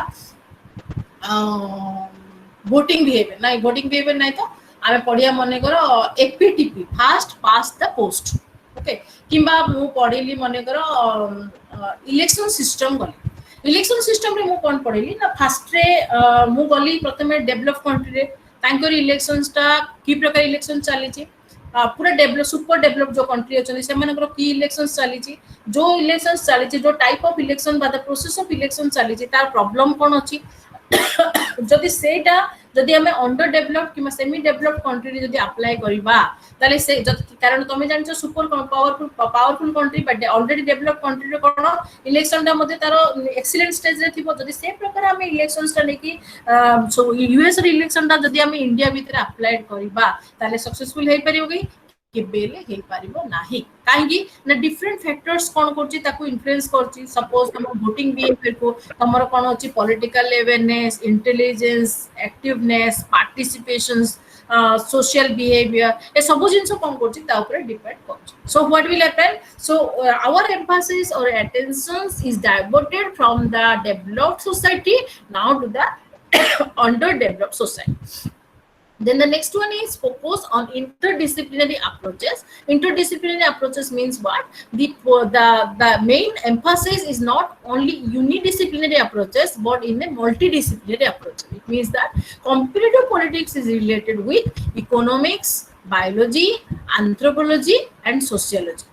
voting behavior नहीं तो आमे पढ़िया मने करो A P T P first past the post. Okay किंबा मु पढ़िली मने करो इलेक्शन सिस्टम रे मु कोन पढ़िली ना फास्ट रे मु गली प्रथमे डेवलप कंट्री रे तांकर इलेक्शंस ता की प्रकार इलेक्शन चली छी पूरा डेवलप सुपर डेवलप जो कंट्री अछि से मानकर की इलेक्शंस चली छी जो इलेक्शंस चली छी जो टाइप ऑफ इलेक्शन बा द प्रोसेस ऑफ इलेक्शन चली छी तार प्रॉब्लम कोन अछि जदि सेटा जदि हमें अंडर डेवलप कि सेमी डेवलप कंट्री रे जदि अप्लाई करबा ताले से कारण तमे जानछो super powerful country but already develop country रे कोन इलेक्शन दा मध्ये तारो एक्सीलेंट स्टेज रे थिबो जदि से प्रकार हमें इलेक्शंस ता नेकी सो यूएस रे इलेक्शन दा जदि हमें इंडिया भीतर अप्लाई करबा ताले सक्सेसफुल हे परियो कि केबेले हे पारिबो नाही काहेकि ना डिफरेंट फैक्टर्स कोन करछि ताको इन्फ्लुएंस करछि. सपोज हम वोटिंग बिहेवियर को हमर कोन अछि political awareness intelligence activeness participations social behaviour ए सब जिंस कोन करछि ता ऊपर डिपेंड करछि. So what will happen so our emphasis और attention is diverted from the developed society now to the underdeveloped society. Then the next one is focus on interdisciplinary approaches. Interdisciplinary approaches means what? The main emphasis is not only unidisciplinary approaches but in a multidisciplinary approach. It means that comparative politics is related with economics, biology, anthropology and sociology.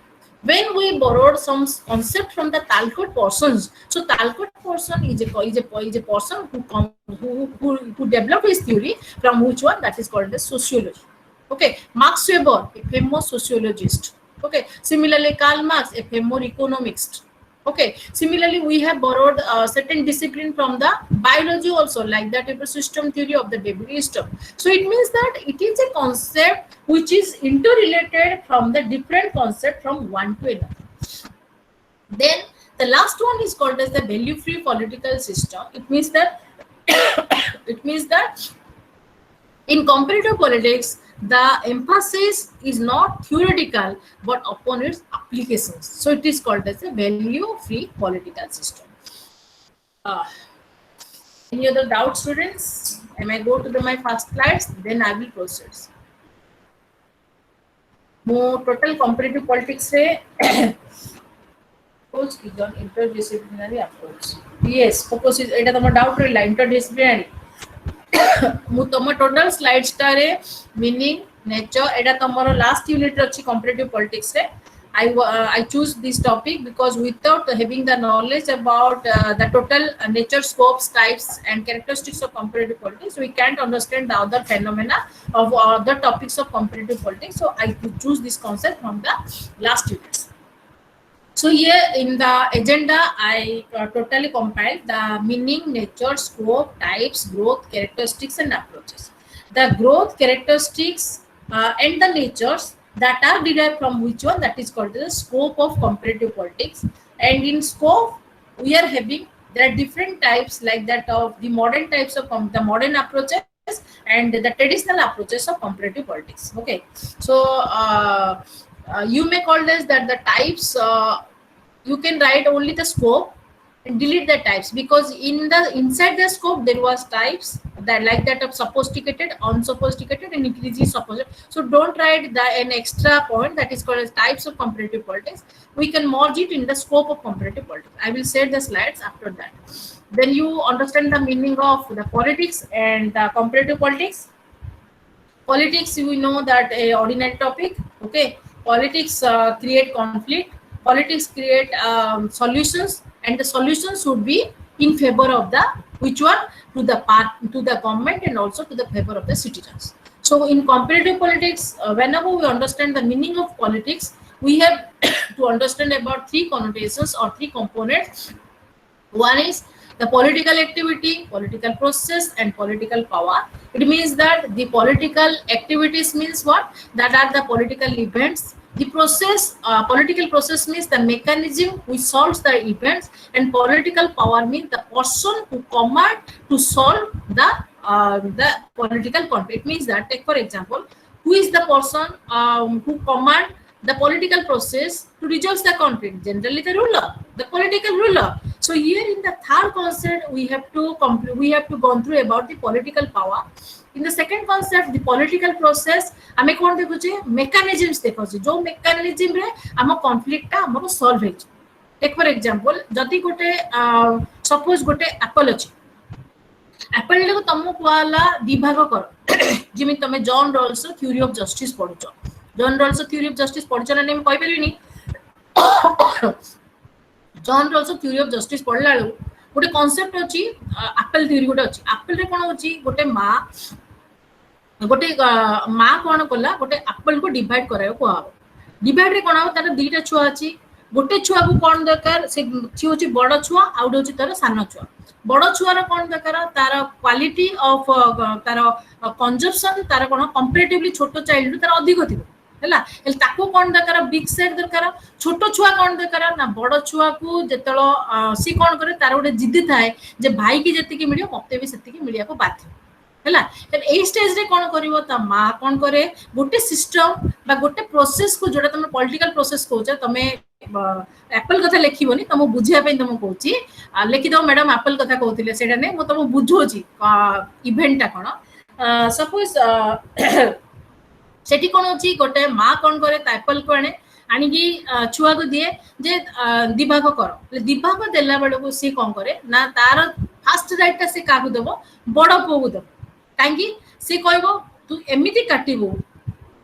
when we borrowed some concept from the Talcott portions. So Talcott portion is a person who developed his theory, from which one, that is called as sociology. Okay, Max Weber, a famous sociologist. Okay, similarly Karl Marx, a famous economist. Okay, similarly we have borrowed certain discipline from the biology also, like that ecosystem theory of the David Easton. So it means that it is a concept which is interrelated from the different concept from one to another. Then the last one is called as the value free political system. It means that it means that in comparative politics, the emphasis is not theoretical but upon its applications. So it is called as a value-free political system. Any other doubt, students? I may go to my first slides, then I will proceed. More total comparative politics approach is an interdisciplinary approach. Yes, focus is এটা তোমার doubt রইলা interdisciplinary. ମୁଁ ତମ total slide ଟାରେ meaning nature এটা ତମର last unit ଅଛି comparative politics ରେ. I choose this topic because without having the knowledge about the total nature, scopes, types and characteristics of comparative politics, we can't understand the other phenomena of other topics of comparative politics. So I choose this concept from the last units. So here in the agenda, I totally compiled the meaning, nature, scope, types, growth, characteristics and approaches. The growth, characteristics and the natures that are derived from which one, that is called the scope of comparative politics. And in scope, we are having, there are different types like that of the modern types of the modern approaches and the traditional approaches of comparative politics. Okay, so you may call this that the types, you can write only the scope and delete the types, because inside the scope there was types that like that of sophisticated, unsophisticated and increasingly sophisticated. So don't write an extra point that is called as types of comparative politics. We can merge it in the scope of comparative politics. I will share the slides after that. Then you understand the meaning of the politics and the comparative politics. Politics, we know that a ordinary topic. Okay, politics create conflict. Politics create solutions, and the solutions should be in favor of the which one, to the government and also to the favor of the citizens. So in comparative politics, whenever we understand the meaning of politics, we have to understand about three connotations or three components. One is the political activity, political process and political power. It means that the political activities means what? That are the political events. The process, political process means the mechanism which solves the events, and political power means the person who command to solve the political conflict. It means that, take for example, who is the person who command the political process to resolve the conflict? Generally the ruler, the political ruler. So here in the third concept, we have to go through about the political power. In the second concept, the political process, आमे कौन देखुचे mechanisms देखुचे, जो mechanism रे आम conflict टा हमरो solve है. Take for example, जति गोटे suppose गोटे apple अछि, apple ले को तमो वाला विभाग करो, जिमि तमे John Rawls theory of justice पढुचो. John Rawls theory of justice पढुचो ना नेम कहि परिनी. John Rawls theory of justice पढला लो गोटे concept अछि, apple theory गोटे अछि. apple रे कोन अछि, गोटे माँ कौन कला, गोटे एप्पल को डिवाइड करायो को आबो. डिवाइड रे कोन आबो, तार दुईटा छुआ अछि. गोटे छुआ को कोन दरकार, से छि होछि बड़ छुआ, आउड होछि तार सान छुआ. बड़ छुआ रे कोन दरकार, तार क्वालिटी ऑफ तार कंजप्शन, तार कोन कंपैरेटिवली छोटो चाइल्ड तार अधिक थिबो हैला. एल ताको कोन दरकार, बिग सेट दरकार. छोटो छुआ कोन दरकार ना, बड़ छुआ को जेतलो सी कोन करे, तार गोटे जिद्दी थाए जे भाई की जति की मिलियो मते भी सेति की मिलिया को बाध्य हैला. ए स्टेज रे कोन करिवो, ता मां कोन करे, गोटे सिस्टम बा गोटे प्रोसेस को, जोटा तमे पॉलिटिकल प्रोसेस कहउछ, तमे एप्पल कथा लेखिबोनी, तमो बुझिया पे तमो कहउची, लेखि दो मैडम एप्पल कथा कहउतिले, सेटा नै मो तमो बुझोची इवेंट ता कोन. सपोज सेठी कोन होची, गोटे मां कोन करे, ता एप्पल को आनी की छुआ को दिए जे दिभाग करो. दिभाग देला बेले को सी कोन करे ना, तार फास्ट राइट ता से काकू देबो, बड़ पो को देबो. कांगी से कहबो तू एमिति काटिबो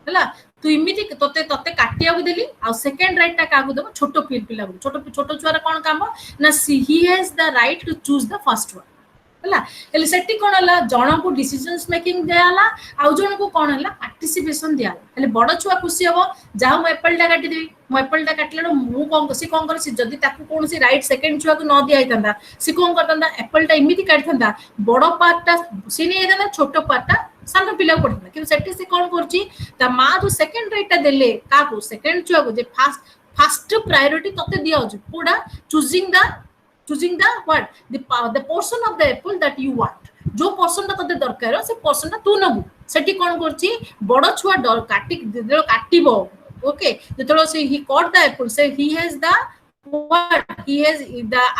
हैला, तू इमिति तते तते काटिया को देली आ सेकंड राइट ता कागु दबो छोटो पिला छोटो छोटो छुआर कोन काम ना he has the right to choose the first one हला एले सेटी कोन हला जण को डिसीजंस मेकिंग देला आ जण को कोन हला पार्टिसिपेशन दिया एले बड़ छुआ खुशी हबो जाओ म एप्पल टा काटी देबी म एप्पल टा काटले मु कोन से कोन कर से जदी ताकू कोन से राइट सेकंड छुआ को न दिया आइतंदा से कोन करतंदा एप्पल टा इमिति काटथंदा बड़ पार्ट टा सिने एदा छोटो पार्ट टा सानो पिला पड़ता कि सेटी से कोन करची ता मा जो सेकंड राइट टा देले का को सेकंड छुआ को जे फर्स्ट प्रायोरिटी तते दिया होची पूरा choosing the what the portion of the apple that you want जो portion ता तते दरकार से portion ता तू नबु सेठी कोन करची बड़ छुआ डर काटिबो ओके जेतलो से he caught the apple say he has the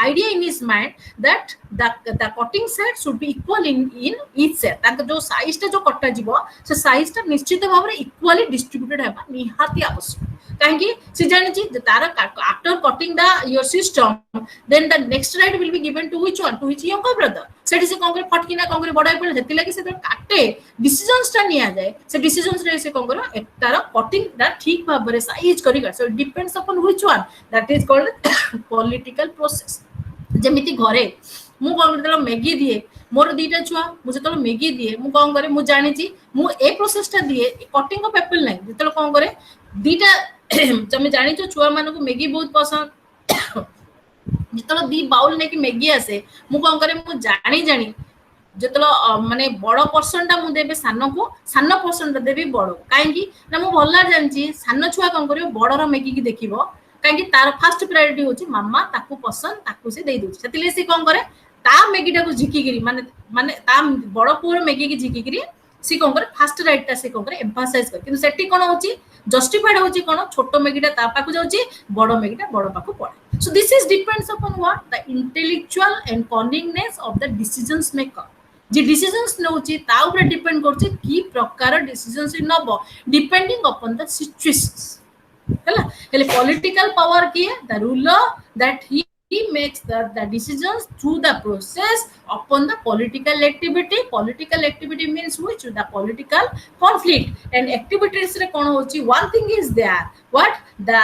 idea in his mind that the cutting side should be equal in each side ताक जो साइज ता जो कटा जीवो से साइज ता निश्चित भाव रे इक्वली डिस्ट्रीब्यूटेड हेबा निहाती आवश्यक काहेकि से जानि छी तार after cutting the your system then the next right will be given to which younger brother सेठी से कोन करे फटकिना कोन करे बडा एप्पल हेति लागि से काटे डिसीजंस ता निया जाए से डिसीजंस रे से कोन करे तार कटिंग दा ठीक भाव रे साइज करी so it depends upon which one that is called political process जेमिति घरे मु कोन करे मैगी दिए मोर दीटा छुआ मु जतलो मैगी दिए मु कोन करे मु जानि छी मु ए प्रोसेस ता दिए कटिंग ऑफ एप्पल नै जतलो कोन करे दीटा तमे जानि छ छुआ मानको मैगी बहुत पसंद जतलो दी बाउल ने कि मैगी आसे मु कोन करे मु जानि जतलो माने बड़ पर्सन ता मु देबे सानो पर्सन ता देबे बड़ काहे कि ना मु भल्ला जानि छी सानो छुआ कोन करियो बड़र मैगी की देखिबो काहे कि तार फर्स्ट प्रायोरिटी होची मामा ताकू पसंद ताकू से दे दउ सेतिले से कोन करे ता मैगी टा को झिकी गिरी माने ता बड़ पुर मैगी की झिकी गिरी सी कोन करे फर्स्ट राइट ता से कोन करे एम्फसाइज कर किंतु सेठी कोन होची जस्टिफाइड होची कोन छोटो मैगी ता पाकू जाउची बड़ मैगी ता बड़ पाकू पड़े so this is depends upon what the intellectual and cunningness of the decisions maker जे डिसीजंस नउची ता ऊपर डिपेंड करची की प्रकार डिसीजंस नबो डिपेंडिंग अपॉन द सिचुएशंस हला एले पॉलिटिकल पावर की है the ruler that he makes the decisions through the process upon the political activity means which the political conflict and activities re kon hochi one thing is there what the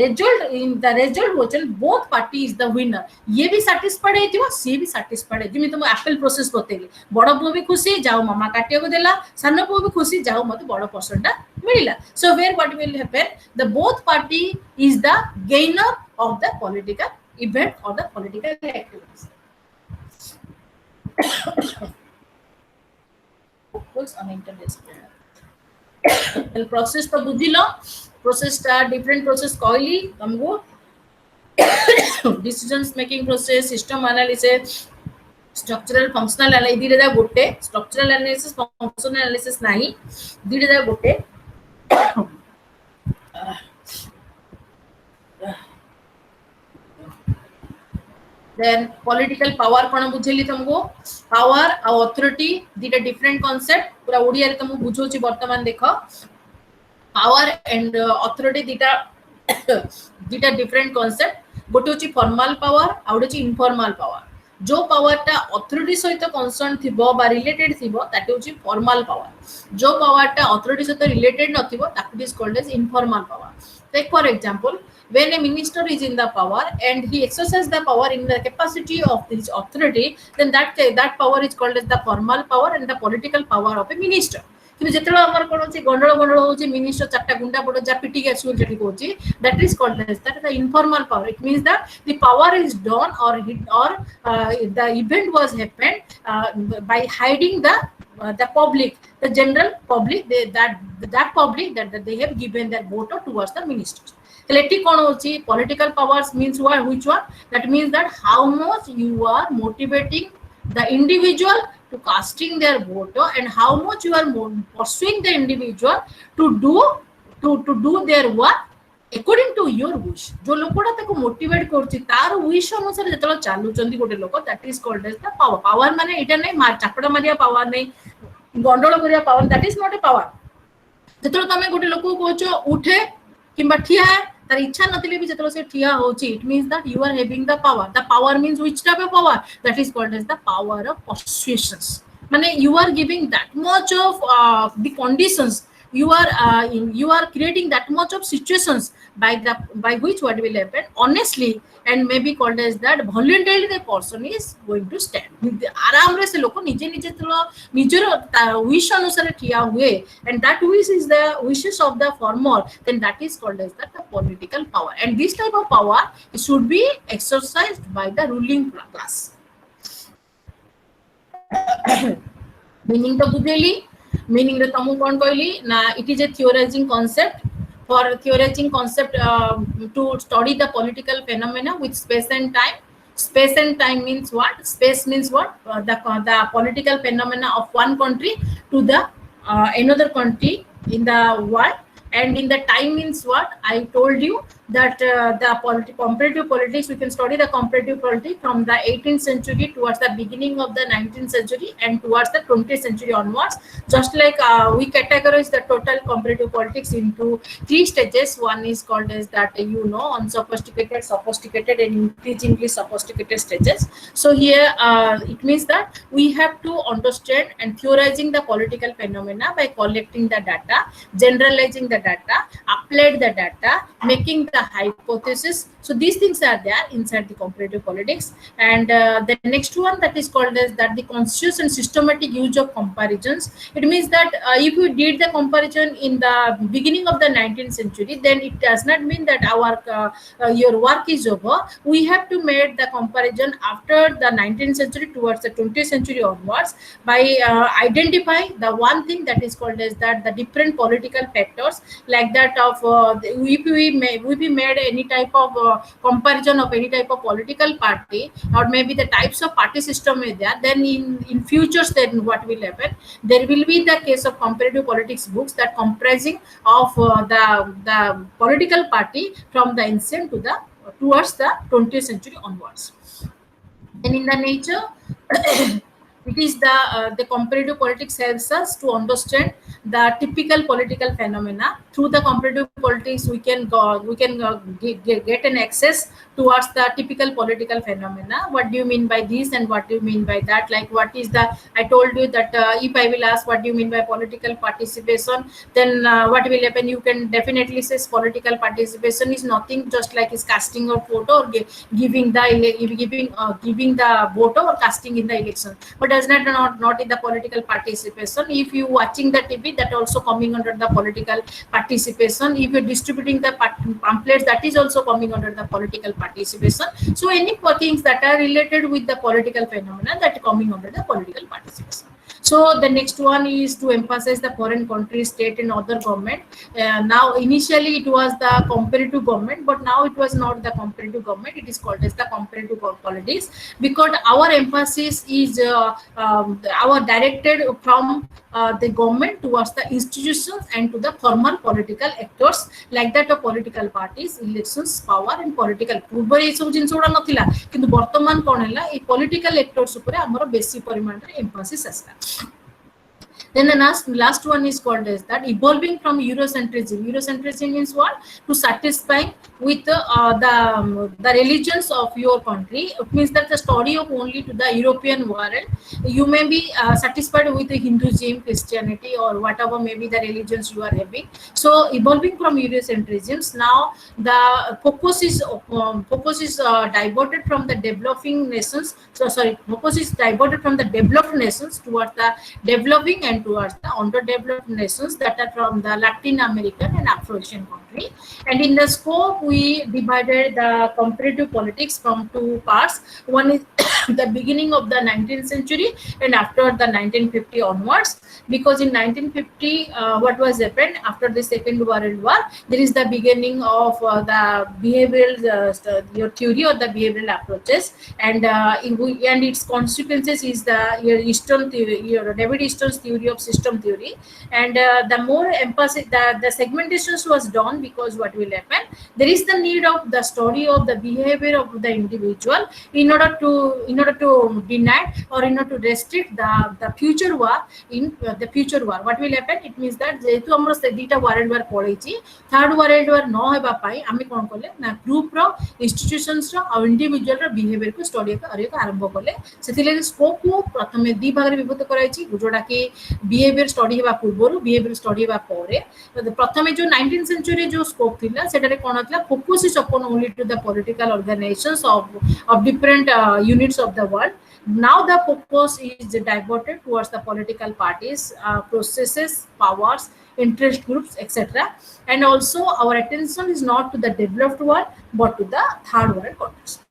result which both parties the winner ye bhi satisfied heitibo se bhi satisfied jemi तुम apple process बतेली बड़ पो भी खुशी जाओ मामा काटिया को देला सानो पो भी खुशी जाओ मते बड़ पर्सन ता मिलिला so where what will happen the both party is the gainer of the political event or the political activities focus on interdisciplinary the process to बुझिलो process ता different process कहली तुमको decisions making process system analysis structural functional analysis दिरे दा गोटे structural analysis functional analysis नाही दिरे दा गोटे then political power कोन बुझेली तुमको power और authority दिटा different concept पूरा ओडिया रे तुम बुझोची वर्तमान देखो power and authority दिटा different concept गोटे होची formal power आउडे होची informal power जो पावर ता अथॉरिटी सहित कंसर्न थिबो बा रिलेटेड थिबो दैट होची फॉर्मल पावर जो पावर ता अथॉरिटी सहित रिलेटेड नथिबो that is called as informal power take for example when a minister is in the power and he exercises the power in the capacity of his authority then that power is called as the formal power and the political power of a minister कि जेतलो हमर कोन होची गंडळ होची minister चारटा गुंडा पडो जा पिटी के सुल जटी होची that is called as that the informal power it means that the power is done or the event was happened by hiding the public the general public that public that they have given their vote towards the ministers Collective कोन होची political powers means what which one that means that how much you are motivating the individual to casting their vote and how much you are pursuing the individual to do their work according to your wish जो लोकोडा ताको motivate करछि तार wish अनुसार जतलो चालू चंदी गोटे लोक that is called as the power माने एटा नै मार चापड़ा मारिया पावर नै गंडोळ करिया power that is not a power जतलो तमे गोटे लोक कोचो उठे किंबा ठिया तार इच्छा नथिले भी जतलो से ठिया होची it means that you are having the power means which type of power that is called as the power of persuasions माने you are giving that much of the conditions you are creating that much of situations by which what will happen honestly and maybe called as that voluntarily the person is going to stand आराम रे से लोक निजे निजे तो निजर wish अनुसार ठिया हुए and that wish is the wishes of the farmer, then that is called as the political power, and this type of power should be exercised by the ruling class. Meaning the budeli, meaning the tamu kon koili na it is a theorizing concept. For theorizing concept to study the political phenomena with space and time. Space and time means what? Space means what? The political phenomena of one country to the another country in the world, and in the time means what? I told you that the comparative politics, we can study the comparative politics from the 18th century towards the beginning of the 19th century and towards the 20th century onwards. Just like we categorize the total comparative politics into 3 stages. One is called as that, unsophisticated, sophisticated, and increasingly sophisticated stages. So here it means that we have to understand and theorizing the political phenomena by collecting the data, generalizing the data, applied the data, making the hypothesis. So these things are there inside the comparative politics. And the next one that is called as that the conscious and systematic use of comparisons. It means that if you did the comparison in the beginning of the 19th century, then it does not mean that our your work is over. We have to make the comparison after the 19th century towards the 20th century onwards by identify the one thing that is called as that the different political factors, like that of if we made any type of comparison of any type of political party, or maybe the types of party system is there, then in futures, then what will happen? There will be the case of comparative politics books that comprising of the political party from the ancient to the towards the 20th century onwards. And in the nature it is the comparative politics helps us to understand the typical political phenomena. Through the comparative politics, we can get an access towards the typical political phenomena. What do you mean by this and what do you mean by that? Like what is the, I told you that if I will ask what do you mean by political participation, then what will happen? You can definitely say political participation is nothing just like is casting a photo or giving the vote or casting in the election. But does not in the political participation. If you watching the TV, that also coming under the political participation. If you're distributing the pamphlets, that is also coming under the political participation. So any things that are related with the political phenomena, that are coming under the political participation. So the next one is to emphasize the foreign country, state and other government. Now initially it was the comparative government, but now it was not the comparative government. It is called as the comparative politics, because our emphasis is our directed from the government towards the institutions and to the formal political actors, like that of political parties, elections, power and political. पूर्व ये सब जिन soda नथिला, किंतु वर्तमान कौन है ला ये political actors ऊपरे हमारा बेसी परिमाण रे emphasis Aastha. Then the last one is called as that evolving from Eurocentrism. Eurocentrism means what? To satisfy with the religions of your country. It means that the study of only to the European world. You may be satisfied with the Hinduism, Christianity, or whatever maybe the religions you are having. So evolving from Eurocentrism, now the focus is diverted from the developing nations. Focus is diverted from the developed nations towards the developing and towards the underdeveloped nations that are from the Latin American and Afro-Asian country. And in the scope, we divided the comparative politics from 2 parts. One is the beginning of the 19th century and after the 1950 onwards, because in 1950 what was happened after the Second World War, there is the beginning of the behavioral your theory or the behavioral approaches, and its consequences is the David Easton's theory of system theory. And the more emphasis the segmentations was done because what will happen, there is the need of the study of the behavior of the individual in order to deny or in order to restrict the future war. In the future war, what will happen, it means that जेतु हमर से दीटा warrant वार पळैची, third warrant वार न हेबा पाई आमे कोन कोले ना group रो, institutions रो और individual रो behaviour को study करिया आरंभ कोले। सेथिले स्कोप को प्रथमे दी भाग रे विभक्त कराइची, जोडा कि बिहेवियर स्टडी हेबा पूर्वरु, बिहेवियर स्टडी हेबा परे। प्रथमे जो 19th सेंचुरी जो स्कोप थिला सेटारे कोन हतला, focus is upon only to the political organisations of different units of the world. Now the focus is diverted towards the political parties, processes, powers, interest groups, etc. And also our attention is not to the developed world but to the third world context.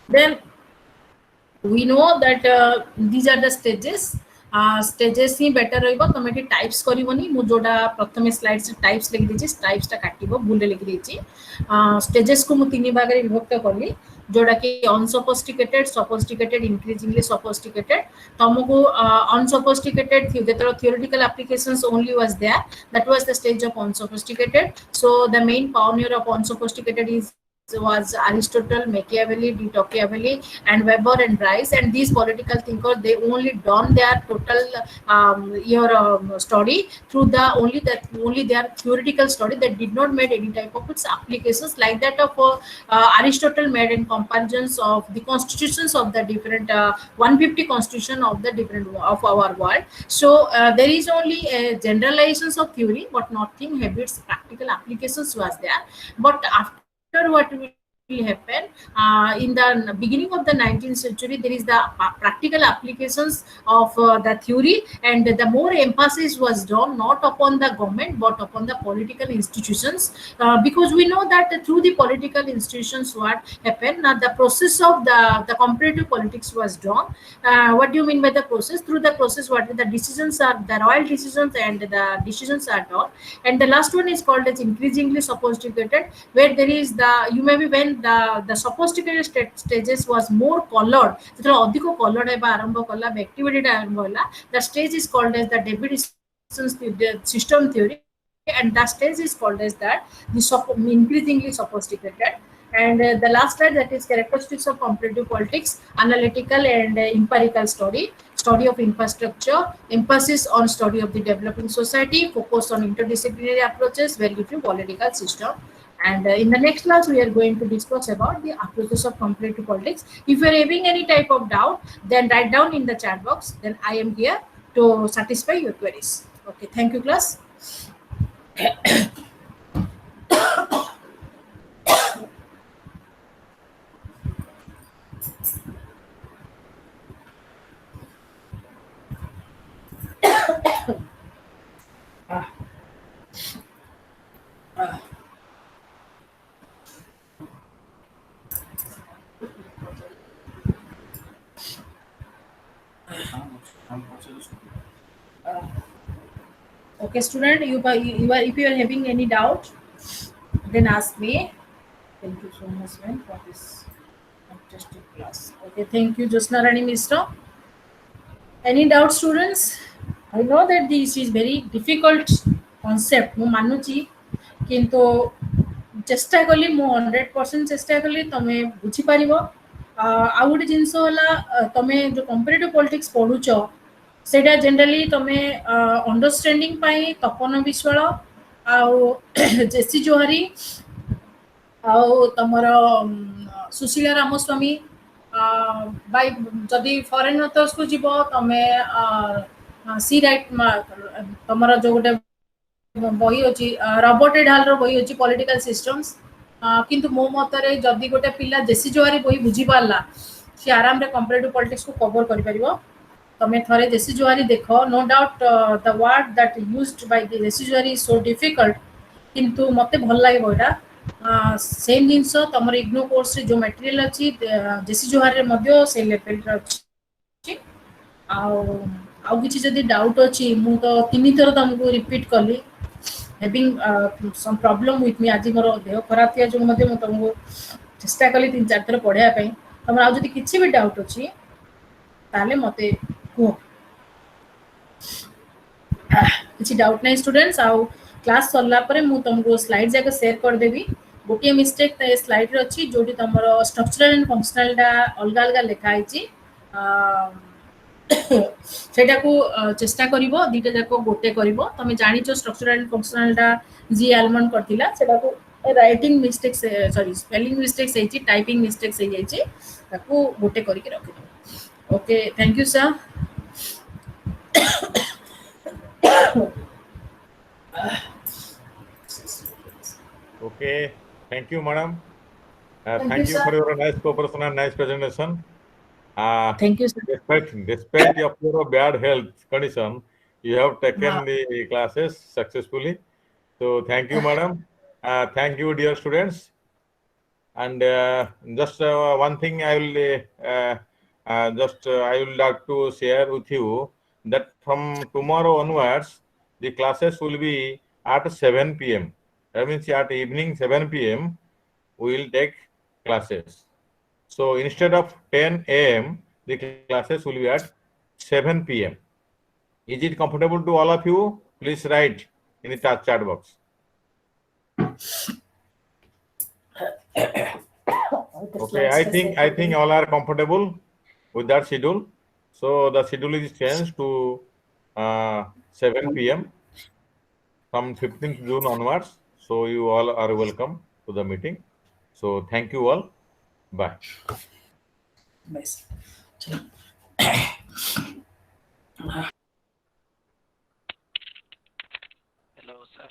Then we know that these are the stages. Stages ही better रहइबो, तमे एटी types करिवोनी। मु जोडा प्रथमे slide से types लिखि दिछि, types ता काटिबो, भूल लिखि दिछि। स्टेजेस को मु तीन भाग रे विभक्त करली, जोडा कि अनसोफिस्टिकेटेड, सोफिस्टिकेटेड, इंक्रीजिंगली सोफिस्टिकेटेड। तमको अनसोफिस्टिकेटेड जेतरो theoretical applications only was there, that was the stage of unsophisticated. So the main pioneer of unsophisticated was Aristotle, Machiavelli, De Tocqueville, and Weber and Bryce. And these political thinkers, they only done their total study through the only their theoretical study. They did not made any type of its applications like that of Aristotle made in comparisons of the constitutions of the different 150 constitution of the different of our world. So there is only a generalizations of theory, but nothing have its practical applications was there. But after what will happen in the beginning of the 19th century, there is the practical applications of the theory, and the more emphasis was done not upon the government but upon the political institutions, because we know that through the political institutions what happened, the process of the comparative politics was done. What do you mean by the process? Through the process, what the decisions are, the royal decisions and the decisions are done. And the last one is called as increasingly sophisticated, where there is the, you may be, when the sophisticated stages was more colored, so adhiko colored heba arambha kala, activity arambha hola, the stage is called as the David system theory, and that stage is called as that the increasingly sophisticated. And the last slide, that is characteristics of comparative politics, analytical and empirical study of infrastructure, emphasis on study of the developing society, focus on interdisciplinary approaches, value to political system. And in the next class, we are going to discuss about the approaches of comparative politics. If you are having any type of doubt, then write down in the chat box. Then I am here to satisfy your queries. Okay, thank you, class. Okay, student, if you are having any doubt, then ask me. Thank you so much, man, for this fantastic class. Okay, thank you, Josna Rani Mishra. Any doubt, students? I know that this is very difficult concept. ମୁଁ ମାନୁଛି, କିନ୍ତୁ ଚେଷ୍ଟା କଲି, ମୁଁ 100% ଚେଷ୍ଟା କଲି ତମେ ବୁଝିପାରିବ। ଆଉ ଗୋଟେ ଜିନିଷ ହେଲା, ତମେ ଯୋଉ comparative politics ପଢୁଛ, ସେଇଟା ଜେନେରାଲି ତମେ ଅଣ୍ଡରଷ୍ଟାଣ୍ଡିଂ ପାଇଁ ତପନ ବିଶ୍ୱାଳ ଆଉ ଜେସି ଜୋହାରୀ ଆଉ ତମର ସୁଶୀଳା ରାମସ୍ୱାମୀ, ବାଇ ଯଦି ଫରେନ୍ ଅଥର୍ସକୁ ଯିବ ତମେ ସି ରାଇଟ୍, ତମର ଯୋଉ ଗୋଟେ ବହି ଅଛି ରବର୍ଟ ଏଡାଲର ବହି ଅଛି ପଲିଟିକାଲ ସିଷ୍ଟମ୍ସ। କିନ୍ତୁ ମୋ ମତରେ ଯଦି ଗୋଟେ ପିଲା ଜେସି ଜୋହାରୀ ବହି ବୁଝିପାରିଲା, ସେ ଆରାମରେ କମ୍ପାରେଟିଭ୍ ପଲିଟିକ୍ସକୁ କଭର କରିପାରିବ। तमे थरे जेसी जोहारी देखो, no doubt the word that used by the J C Johari is so difficult, किंतु मते भल लागे बोडा सेम जिंस तमर इग्नो कोर्स रे जो मटेरियल अछि जेसी जोहारी रे मध्य से लेवल रे अछि। आ किछि जदी डाउट अछि, मु तो तीन थर तुमको रिपीट करली, having some problem with me. आज मोर देह खराब थिया जो मध्य मु तुमको चेष्टा करली 3-4 थर पढिया पई। तमर आ जदी किछि भी डाउट अछि ताले मते କିଛି डाउट नाही स्टूडेंट्स आउ क्लास सरला परे मु तुमको स्लाइड जाके शेयर कर देबी गोटे मिस्टेक त स्लाइड रे अछि जोटी तमरो स्ट्रक्चरल एंड फंक्शनल डा अलगा अलगा लिखा आइछि सेटा को चेष्टा करिवो दिटा जाको गोटे करिवो तमे जानिचो स्ट्रक्चरल एंड फंक्शनल डा जी एलमन करथिला सेटा को writing mistake sorry spelling mistake सेछि टाइपिंग मिस्टेक से जाइछि ताको गोटे करके रखिदो okay thank you sir Okay, thank you, madam. Thank Thank you, you sir. for your nice cooperation and nice presentation. Thank you, sir. Despite of your bad health condition, you have taken Wow. the classes successfully. So thank you, madam. Thank you, dear students. And just one thing I will I will like to share with you that from tomorrow onwards, the classes will be at 7 p.m. That means at evening 7 p.m. we will take classes. So instead of 10 a.m., the classes will be at 7 p.m. Is it comfortable to all of you? Please write in the chat box. Okay, I think all are comfortable with that schedule. So the schedule is changed to 7 p.m. from 15th June onwards. So you all are welcome to the meeting. So thank you all. Bye. Nice. Hello, sir.